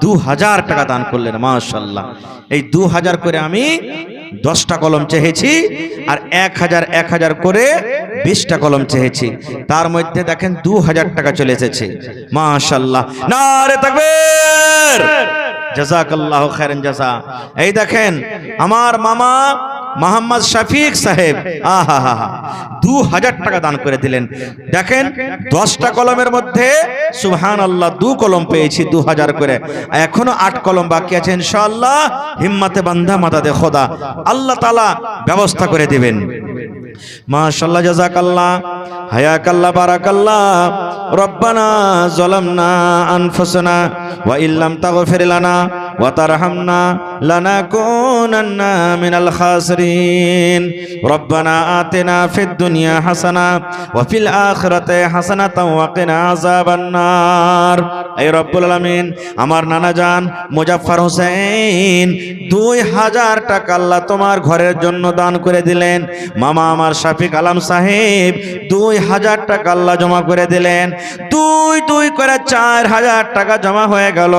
2,000 টাকা দান করলেন। মাশাআল্লাহ। এই 2,000 করে আমি 10টা কলম চেয়েছি, আর 1,000 করে 20টা কলম চেয়েছি। তার মধ্যে দেখেন 2,000 টাকা চলে এসেছে। মাশাআল্লাহ, নারে তাকবীর, জাযাকাল্লাহু খাইরান জাযা। এই দেখেন আমার মামা মোহাম্মদ শফিক সাহেব, 2,000 টাকা দান করে দিলেন। দেখেন 10টা কলমের মধ্যে সুবহানাল্লাহ 2 কলম পেয়েছি 2,000 করে, এখনো 8 কলম বাকি আছে। ইনশাআল্লাহ হিম্মতে বান্দা মাদাদে খোদা, আল্লাহ তাআলা ব্যবস্থা করে দিবেন। মাশাআল্লাহ, জাযাকাল্লাহ, হায়াকাল্লাহ, বারাকাল্লাহ। রব্বানা যালামনা আনফুসানা ওয়া ইল্লাম তাগফির লানা ওয়া তারহামনা লানাকুনান্না মিনাল খাসিরিন। রব্বানা আতিনা ফিদ দুনিয়া হাসানা ওয়া ফিল আখিরাতি হাসানাতাও ওয়া কিনা আযাবান নার। এই রব্বুল আলামিন আমার নানাজান মুজাফফর হোসেন 2,000 টাকা আল্লাহ তোমার ঘরের জন্য দান করে দিলেন। মামা আমার শফিক আলম সাহেব 2,000 টাকা আল্লাহ জমা করে দিলেন। 2 করে 4,000 টাকা জমা হয়ে গেল।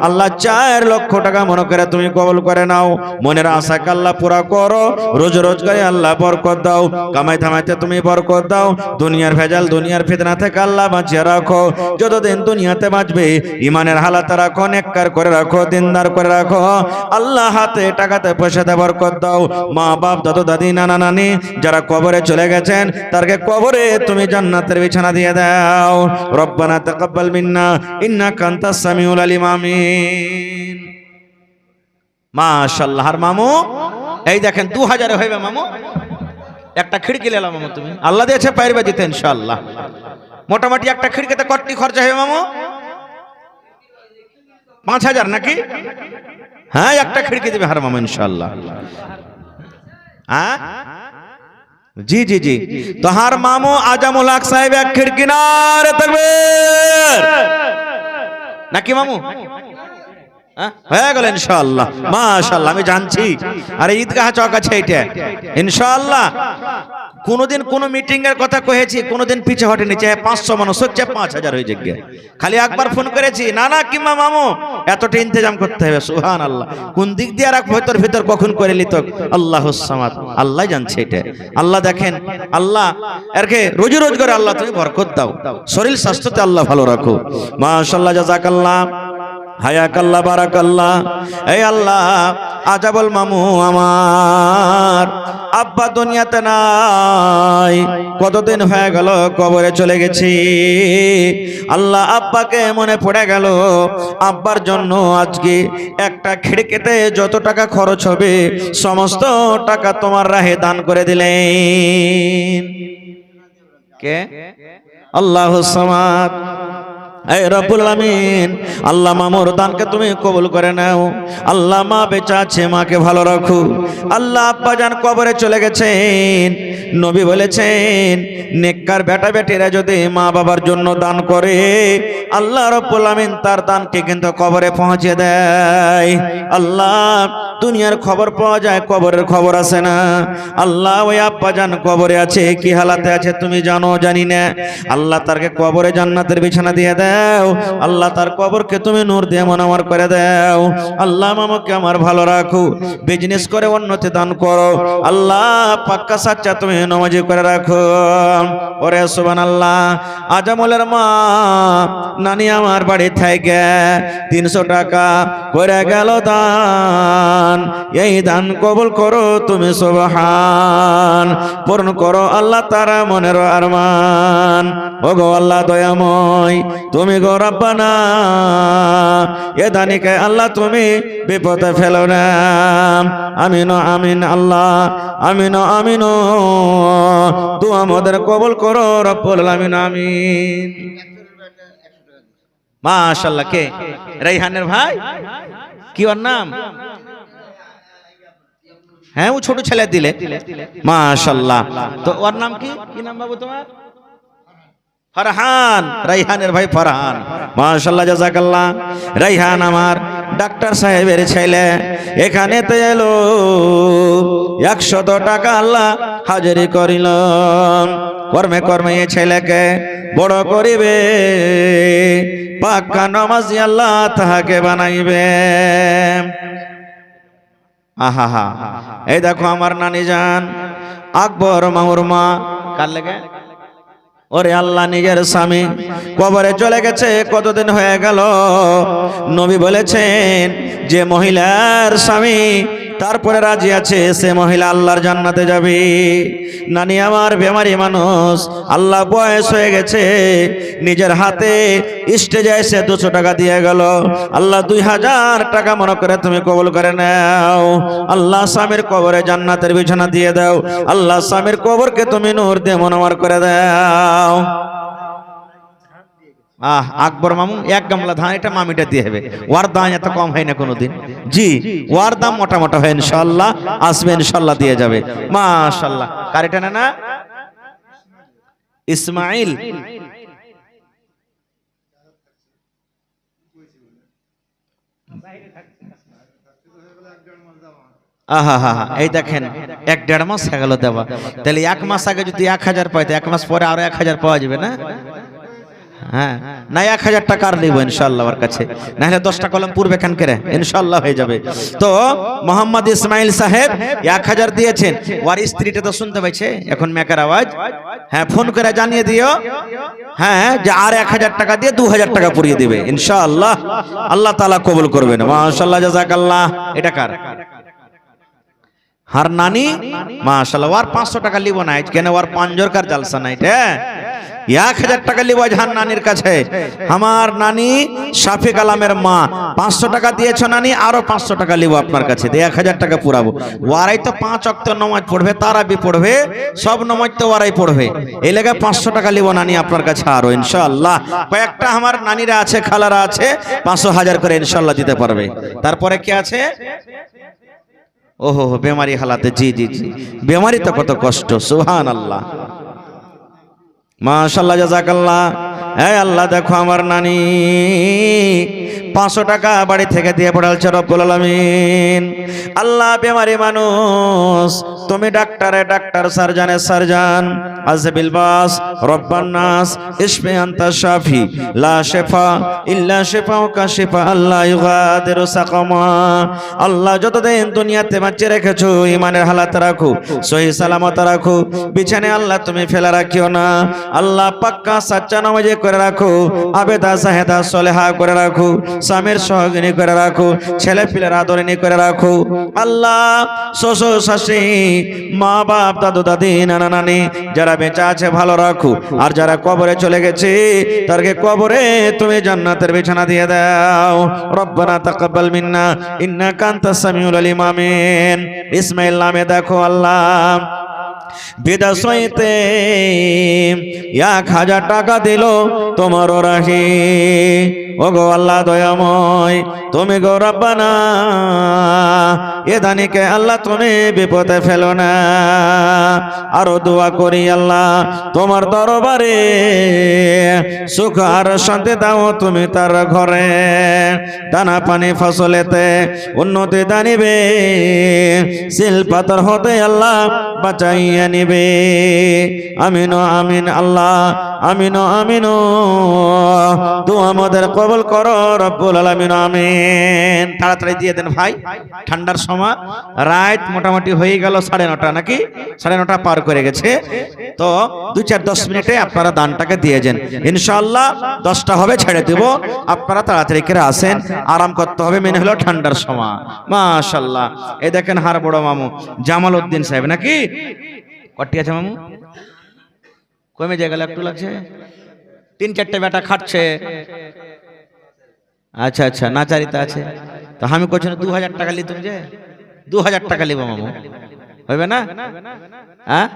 আল্লাহ 4 লক্ষ টাকা মনে করে তুমি কবুল করে নাও। মনের আশাকে আল্লাহ পুরা করো। রোজগারে আল্লাহ বরকত দাও, কামাই থামাইতে তুমি বরকত দাও। দুনিয়ার ভেজাল দুনিয়ার ফিতনা থেকে আল্লাহ বাঁচিয়ে রাখো। যতদিন দুনিয়াতে বাঁচবে ইমানের হালাতে রাখো, নেককার করে রাখো, দিনদার করে রাখো। আল্লাহ হাতে টাকাতে পয়সাতে বরকত দাও। মা বাপ দাদু দাদি নানা নানি যারা কবরে চলে গেছেন তারকে কবরে তুমি জান্নাতের বিছানা দিয়ে দাও। রব্বানা তাকাব্বাল মিন্না ইন্নাকা আনতাস সামিউল আলিম। আমিন। মাশাআল্লাহ। আর মামু এই দেখেন 2,000 হইবে মামু। একটা খিড়কি লেলা মামু, তুমি আল্লাহ দিয়েছে পাইরবা দিতে ইনশাআল্লাহ। মোটামুটি একটা খিড়কিতে কতটি খরচা হবে মামু? 5,000 নাকি? হ্যাঁ, একটা খিড়কি দিবে হার মামু ইনশাআল্লাহ। হ্যাঁ জি জি জি। তো হার মামু আজমুল হক সাহেব এক খিড়কি, নারে তাকবীর, নাকি মামু? হয়ে গেল ইনশাআল্লাহ। মাশাআল্লাহ, আমি জানছি। আর ঈদগাহ চক আছে এটা ইনশাআল্লাহ। কোনদিন কোন মিটিং এর কথা কহেছি, কোনদিন পিছে হটেনি। চাই 500 মানুষ হচ্ছে 5,000 হয়ে যাবে। খালি একবার ফোন করেছি, না না কিমা মামু এতটা ইন্তজাম করতে হবে। সুবহানাল্লাহ, কোন দিক দিয়ে রাখ ভিতর কখন করে লিত আল্লাহুস সামাদ, আল্লাহ জানছে এটা। আল্লাহ দেখেন, আল্লাহ এরকে রোজি রোজগারে আল্লাহ তুমি বরকত দাও, শরীর স্বাস্থ্যতে আল্লাহ ভালো রাখো। মাশাআল্লাহ, জাযাকাল্লাহ, হায়াকাল্লাহ, বারাকাল্লাহ। এই আল্লাহ আজাবল মামু আমার আব্বা দুনিয়াতে নাই, কতদিন হয়ে গেল কবরে চলে গেছি। আল্লাহ আব্বাকে মনে পড়ে গেল। আব্বার জন্য আজকে একটা খিড়কিতে যত টাকা খরচ হবে সমস্ত টাকা তোমার রাহে দান করে দিলেন। কে? আল্লাহুস সামাদ। এই রব্বুল আলামিন, আল্লাহ মামুর দানকে তুমি কবুল করে নাও। আল্লাহ মা বেঁচে আছে, মাকে ভালো রাখো। আল্লাহ আব্বা জান কবরে চলে গেছেন। নবী বলেছেন নেককার বেটা বেটিরা যদি মা বাবার জন্য দান করে আল্লাহ রব্বুল আলামিন তার দানকে কিন্তু কবরে পৌঁছে দেয়। আল্লাহ দুনিয়ার খবর পাওয়া যায়, কবরের খবর আসে না। আল্লাহ ওই আব্বা জান কবরে আছে, কি হালাতে আছে তুমি জানো জানি না। আল্লাহ তারকে কবরে জান্নাতের বিছানা দিয়ে দাও। আল্লাহ তার কবরকে তুমি নূর দিয়ে মুনাওয়ার করে দাও। আল্লাহ মামাকে আমার ভালো রাখো, বিজনেস করে উন্নতি দান করো। আল্লাহ পাক্কা সাচ্চা তুমি নামাজি করে রাখো। ওরে সুবহানাল্লাহ, আজমলের মা নানি আমার বাড়ি থেকে 300 টাকা করে গেল দান। এই দান কবুল করো তুমি সুবহান, পূর্ণ করো আল্লাহ তারা মনের আরমান। ও গো আল্লাহ দয়াময়, তুমি গো রব্বানা এ দানিকে আল্লাহ তুমি বিপদে ফেলো না। আমিন আমিন আল্লাহ, আমিন আমিন। তুই আমাদের কবুল করো রব্বুল আলামিন। আমিন। মাশাআল্লাহ। কে? রাইহানের ভাই। কি ওর নাম? হ্যাঁ, ও ছোট ছেলে দিলে। মাশাআল্লাহ। তো ওর নাম কি? কি নাম বাবু তোমার? ফরহান। রাইহানের ভাই ফরহান। মাশাআল্লাহ, জাযাকাল্লাহ। রাইহান আমার ডাক্তার সাহেবের ছেলে। এখানে তো এলো 100 টাকা আল্লাহ হাজিরি করিল। কর্মে কর্মে এই ছেলেকে বড় করিবে, পাক্কা নামাজি আল্লাহ তাহাকে বানাইবে। আহা হা। এই দেখো আমার নানি জান আকবর মামুর মা। কার লাগে? ওরে আল্লাহ, নিজের স্বামী কবরে চলে গেছে, কতদিন হয়ে গেল। নবী বলেছেন যে মহিলার স্বামী তারপরে রাজি আছে, সে মহিলা আল্লাহর জান্নাতে যাবে। নানি আমার বেমারি মানুষ, আল্লাহ বয়স হয়ে গেছে, নিজের হাতে স্টেজে এসে 200 টাকা দিয়ে গেল। আল্লাহ 2000 টাকা মনে করে তুমি কবুল করে নাও। আল্লাহ স্বামীর কবরে জান্নাতের বিছানা দিয়ে দাও। আল্লাহ স্বামীর কবরকে তুমি নূর দিয়ে মনোয়ার করে দাও। আকবর মামু 1 গামলা ধান, এটা মামিটা দিয়ে হবে। ওর দাম এত কম হয় না কোনোদিন। জি, ওর দাম মোটা মোটা হয়, ইনশাআল্লাহ আসবে, ইনশাআল্লাহ দিয়ে যাবে। মাশাআল্লাহ। কার এটা না? ইসমাইল। আহা হা। এই দেখেন 1-1.5 মাস হয়ে গেল দেওয়া। তাহলে 1 মাস আগে যদি 1000 পাইতো, 1 মাস পরে আরো 1000 পাওয়া যাবে না? হ্যাঁ, না 1000 টাকা আর নিব ইনশাআল্লাহ ওর কাছে, না হলে 10টা কলম পূর্বে খান করে ইনশাআল্লাহ হয়ে যাবে। তো মোহাম্মদ ইসমাইল সাহেব 1000 দিয়েছেন। ওর স্ত্রীটা তো শুনতে পাইছে এখন মেকার আওয়াজ। হ্যাঁ, ফোন করে জানিয়ে দিও হ্যাঁ যে আর 1000 টাকা দিয়ে 2000 টাকা পুরিয়ে দিবে ইনশাআল্লাহ। আল্লাহ তাআলা কবুল করবেন। মাশাআল্লাহ, জাযাকাল্লাহ। এটা কার? হার নানি। মাশাআল্লাহ। ওর 500 টাকা লিব না, কেন ওর পাঁচজোরকার জালসা নাই। 1000 টাকা লিব হার নানির কাছে। আমার নানি শাফিক আলমের মা 500 টাকা দিয়েছ নানি, আরো 500 টাকা লিব আপনার কাছে, 1000 টাকা পুরাবো। ওরাই তো 5 ওয়াক্ত নামাজ পড়বে, তারাবি পড়বে, সব নামাজ তো ওরাই পড়বে। এই লেগে 500 টাকা লিব নানি আপনার কাছে আরো ইনশাআল্লাহ। কয়েকটা আমার নানিরা আছে, খালারা আছে, 500-1000 করে ইনশাআল্লাহ দিতে পারবে। তারপরে কি আছে? ওহো, বেমারি হালাতে। জি জি জি, বেমারি তো কত কষ্ট। সুবহানাল্লাহ, মাশাআল্লাহ, জাযাকাল্লাহ। এই আল্লাহ, দেখো আমার নানি 500 টাকা বাড়ি থেকে দিয়ে পড়ালছে রব্বুল আলামিন। আল্লাহ, বেমারি মানুষ, তুমি ডাক্তারে ডাক্তার, সার্জানে সার্জান, আজবিল বাস, রব্বান নাস, ইশফি আনতা শাফি, লা শিফা ইল্লা শিফাউকা শিফা আল্লাহ ইউগাদিরু সাকামা। আল্লাহ, যতদিন দুনিয়াতে বাঁচিয়ে রেখেছো ঈমানের হালাত রাখো, সহি সালামত রাখো, বিছানে আল্লাহ তুমি ফেলা রাখিও না। আল্লাহ, পাক্কা সাচ্চা নামাজি করে রাখো, আবেদা সাহেদা সলেহা করে রাখো, স্বামীর সহগিনী করে রাখো, ছেলে পিলের আদরিনী করে রাখো। আল্লাহ, শ্বশুর শাশুড়ি, মা বাপ, দাদু দাদি, নানা নানি যারা বেঁচে আছে ভালো রাখো, আর যারা কবরে চলে গেছে তাদেরকে কবরে তুমি জান্নাতের বিছানা দিয়ে দাও। রব্বানা তাকাব্বাল মিন্না ইন্নাকা আনতাস সামিউল আলিম। আমিন। ইসমাইল নামে দেখো আল্লাহ বিদাসইতে 1000 টাকা দিল তোমার রাহি। ও গো আল্লাহ দয়াময়, তুমি গো রব্বানা, এ দানিকে আল্লাহ তুমি বিপদে ফেলো না। আরো দোয়া করি আল্লাহ তোমার দরবারে সুখ আর শান্তি দাও তুমি তার ঘরে, দানা পানি ফসলেতে উন্নতি দানিবে, শিল পাথর হতে আল্লাহ বাঁচাইয়া নিবে। আমিন আমিন আল্লাহ, আমিন আমিন। তো আমাদের কবুল করো রব্বুল আলামিন। আমিন। তাড়াতাড়ি দিয়ে দেন ভাই, ঠান্ডার সময়, রাত মোটামুটি হয়ে গেল 9:30 নাকি 9:30 পার করে গেছে। তো 2-4-10 মিনিটে আপনারা দানটাকে দিয়ে যান ইনশাআল্লাহ। 10টা হবে ছেড়ে দেব, আপনারা তাড়াতাড়ি করে আসেন, আরাম করতে হবে, মেনে হলো ঠান্ডার সময়। মাশাআল্লাহ। এই দেখেন হার বড় মামু জামাল উদ্দিন সাহেব নাকি, কটি আছে মামু? কমে জায়গা একটু লাগছে, 3-4টে বেটা খাটছে। আচ্ছা আচ্ছা, নাচারিতা আছে। তো আমি কইছি 2000 টাকা লি, তুমি যে 2000 টাকা লিব মামু, হবে না? হ্যাঁ,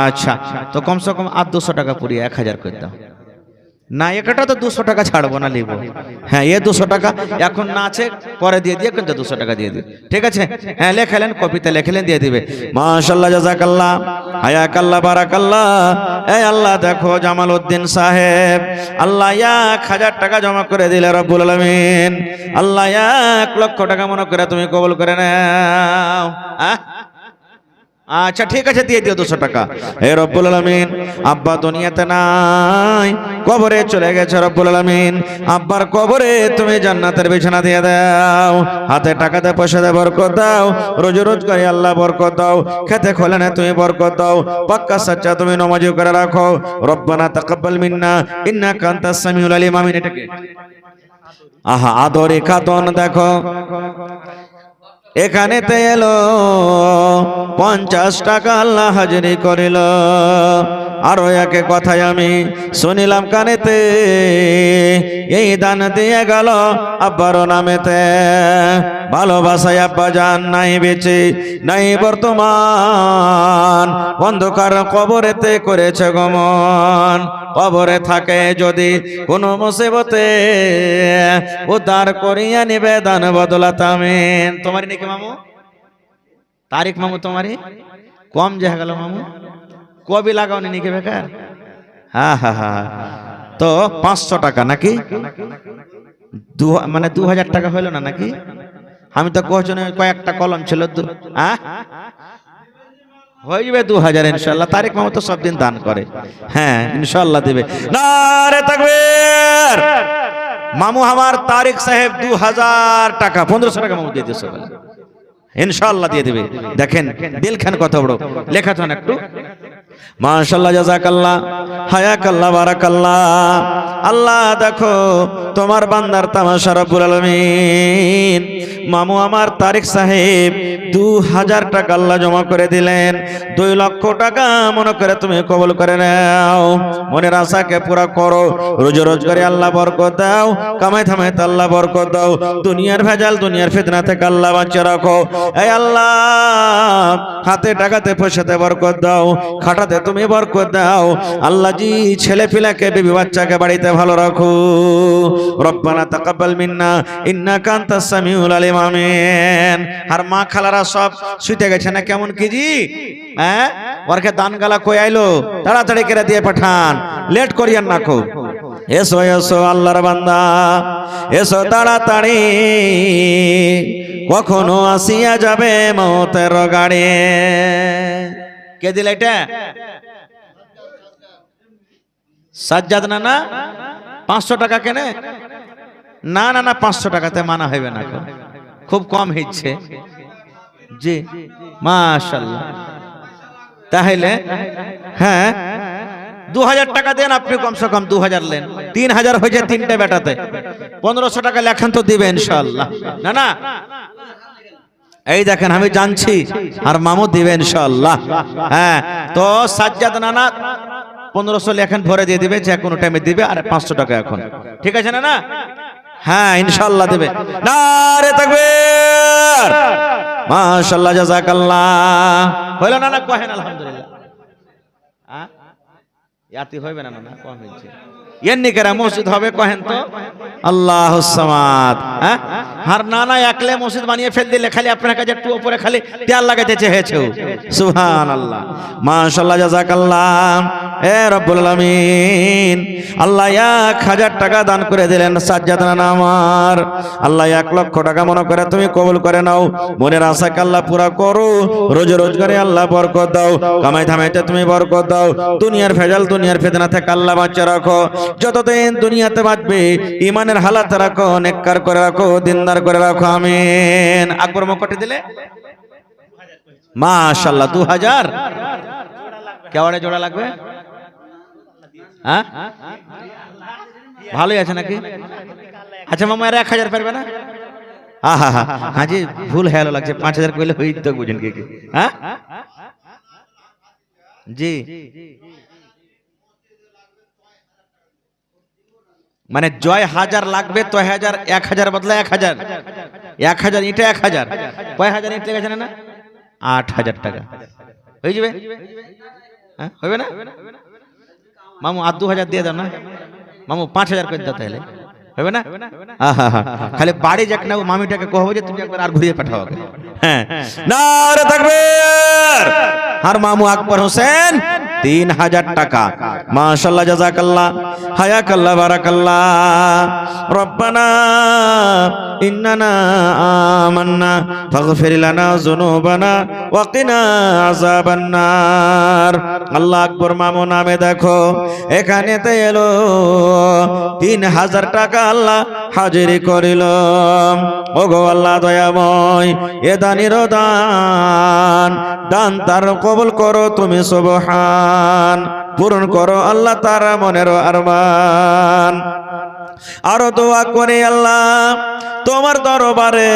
আচ্ছা, তো কমসে কম আর 200 টাকা পুরি 1000 করে দাও। না একটা তো 200 টাকা ছাড়বো না, নিব। হ্যাঁ, এ 200 টাকা এখন না আছে, পরে দিয়ে দিয়ে, কিন্তু 200 টাকা দিয়ে দিবে, ঠিক আছে? হ্যাঁ, লেখালেন, কপিতে লেখালেন, দিয়ে দিবে। মাশাআল্লাহ, জাযাকাল্লাহ, হায়াকাল্লাহ, বারাকাল্লাহ। এই আল্লাহ দেখো জামাল উদ্দিন সাহেব, আল্লাহ 1000 টাকা জমা করে দিলে রব্বুল আলামিন। আল্লাহ 1 লক্ষ টাকা মনে করে তুমি কবুল করে নাও। আচ্ছা ঠিক আছে, দিয়ে দিও 200 টাকা। হে রব্বুল আলামিন, আব্বা দুনিয়াতে নাই, কবরে চলে গেছে রব্বুল আলামিন। আব্বার কবরে তুমি জান্নাতের বিছানা দিয়ে দাও, হাতে টাকাতে পয়সাতে বরকত দাও, রোজ রোজগারে আল্লাহ বরকত দাও, খেতে খোলানে তুমি বরকত দাও, পাক্কা সাচ্চা তুমি নামাজি করে রাখো। রব্বানা তাকাব্বাল মিন্না ইন্নাকা আনতাস সামিউল আলিম। আমিন। এটাকে আহা আদরে খাতন দেখো এখানেতে এলো, 50 টাকা আল্লাহ হাজিরি করিল। আরো একে কথায় আমি শুনিলাম কানেতে, এই দান দিয়ে গেল আব্বার নামেতে। ভালোবাসায় আব্বা জান নাই বেঁচে, নাই বর্তমান, অন্ধকার কবরেতে করেছে গমন। কবরে থাকে যদি কোনো মুসিবতে, উদ্ধার করিয়া নিবে দান বদলাতামিন। তোমারই নাকি মামু? তারিখ মামু তোমারই? কম যে গেল মামু, কবি লাগাওনি নাকি বেকার? হ্যাঁ হ্যাঁ হ্যাঁ, তো 500 টাকা নাকি, মানে 2000 টাকা হইল না নাকি? আমি তো কোচনে কয়েকটা কলম ছিল, হ্যাঁ হয়ে যাবে 2000 ইনশাআল্লাহ। তারিখ মামু তো সব দিন দান করে, হ্যাঁ ইনশাআল্লাহ দিবে। নারে তাকবীর। মামু আমার তারিক সাহেব 2000 টাকা, 1500 টাকা মামু দিয়ে দিয়েছে, ইনশাআল্লাহ দিয়ে দিবে। দেখেন দিল খান কত বড়, লেখা তো একটু। মাশাআল্লাহ, জাযাকাল্লাহ, হায়াকাল্লাহ, বারাকাল্লাহ। আল্লাহ দেখো তোমার বান্দার তামাশা রব্বুল আলামিন। মামু আমার তারিক সাহেব 2000 টাকা আল্লাহ জমা করে দিলেন। 2 লক্ষ টাকা মনে করে তুমি কবুল করে নাও, মনের আশাকে পুরা করো, রোজ রোজগারে আল্লাহ বরকত দাও, কামাই থামাইতে আল্লাহ বরকত দাও, দুনিয়ার ভেজাল দুনিয়ার ফিতনা থেকে আল্লাহ বাঁচিয়ে রাখো। এই আল্লাহ হাতে টাকাতে পয়সাতে বরকত দাও, খাটাতে তুমি বরকত দাও। আল্লাহ জি ছেলে পিলাকে বিবি বাচ্চাকে বাড়িতে ভালো রাখো। রব্বানা তাকাব্বাল মিন্না ইন্নাকা আনতাস সামিউল আলিম। আমিন। আর মা খালারা সব শুইতে গেছে না কেমন কি জি? হ্যাঁ, ওরকে দান গালা কই আইলো, তাড়াতাড়ি করে দিয়ে পাঠান, লেট করিয়েন না খুব। এসো এসো আল্লাহর বান্দা, এসো তাড়াতাড়ি, কখনো আসিয়া যাবে মওতের গাড়ি। কে দিল এটা? সাজ্জাদ নানা। 500 টাকা কেনে? না না না, 500 টাকাতে মানা হইবে না, খুব কম হচ্ছে জি। মাশাআল্লাহ। তাহলে হ্যাঁ 2000 টাকা দেন আপনি, কমসে কম 2000 লেন, 3000 হয়েছে 3টে বেটাতে। 1500 টাকা লেখান তো দিবে ইনশাআল্লাহ। না না, এই দেখেন আমি জানছি, আর মামু দিবে ইনশাআল্লাহ। হ্যাঁ, তো সাজ্জাদ নানা 1500 লেখান ভরে দিয়ে দিবে, যে কোনো টাইমে দিবে, আর 500 টাকা এখন, ঠিক আছে না? না হ্যাঁ ইনশাআল্লাহ দেবে। নারে তাকবীর। মাশাআল্লাহ, জাযাকাল্লাহ। হইল না? না কহেন আলহামদুলিল্লাহ। হ্যাঁ ইয়াতি হইবে না? না কম হইছে। এমনি করে মসজিদ হবে কহেন তো আল্লাহুস সামাদ। হ্যাঁ, আর না না একলে মসজিদ বানিয়ে ফেল দিলে, খালি আপনার কাছে একটু উপরে খালি তেল লাগাইতে চেয়েছে। সুবহানাল্লাহ, মাশাআল্লাহ, জাযাকাল্লাহ। এ রব্বুল আলামিন, আল্লাহ 1000 টাকা দান করে দিলেন সাজ্জাদ নানা আমার। আল্লাহ 1 লক্ষ টাকা মনে করে তুমি কবুল করে নাও, মনের আশাকে আল্লাহ পুরা করো, রোজ রোজগারে আল্লাহ বরকত দাও, কামাই ধামাইতে তুমি বরকত দাও, দুনিয়ার ভেজাল দুনিয়ার ফিতনা থেকে আল্লাহ বাঁচিয়ে রাখো। যতদিন দুনিয়াতে বাঁচবে ইমানের হালাত রাখো, নেককার করে রাখো, দিনদার করে রাখো। আমিন। আকবর মকটে দিলে মাশাআল্লাহ 2000 কেওয়াড়ে জোড়া লাগবে। হ্যাঁ ভালোই আছে নাকি? আচ্ছা মামা, আর 1000 পারবে না? হ্যাঁ হ্যাঁ হ্যাঁ জি, ভুল হেলো লাগছে, 5000 কইলে হই তো, বুঝেন কি? হ্যাঁ জি, মানে জয় 1000 লাগবে তো 1000, 1000 বদলা 1000, 1000 ইটা 1000, কয় হাজার ইট লেগেছে না? 8000 টাকা হয়ে যাবে। হ্যাঁ হবে না মামু? আর 2000 দিয়ে দাও না। মামু 5000 করে দাও তাহলে হবে না? আহা খালি বাড়ি যাক না, মামিটাকে কহবো যে তুমি একবার আর ঘুরিয়ে পাঠাও আগে। হ্যাঁ, নারে তাকবীর। আর মামু আকবর হোসেন 3000 টাকা। মাশাআল্লাহ, জাযাকাল্লাহ, হায়াকাল্লাহ, বারাকাল্লাহ। রব্বানা ইন্নানা আমান্না ফাগফির লানা যুনুবানা ওয়া কিনা আযাবান নার। আল্লাহ আকবর। মামু নামে দেখো এখানেতে এলো 3000 টাকা আল্লাহ হাজিরি করিল। ওগো আল্লাহ দয়াময়, এ দানির দান, দান তার কবুল করো তুমি সুবহান। পূরণ করো আল্লাহ তার মনের আরমান। আরো দোয়া করে আল্লাহ তোমার দরবারে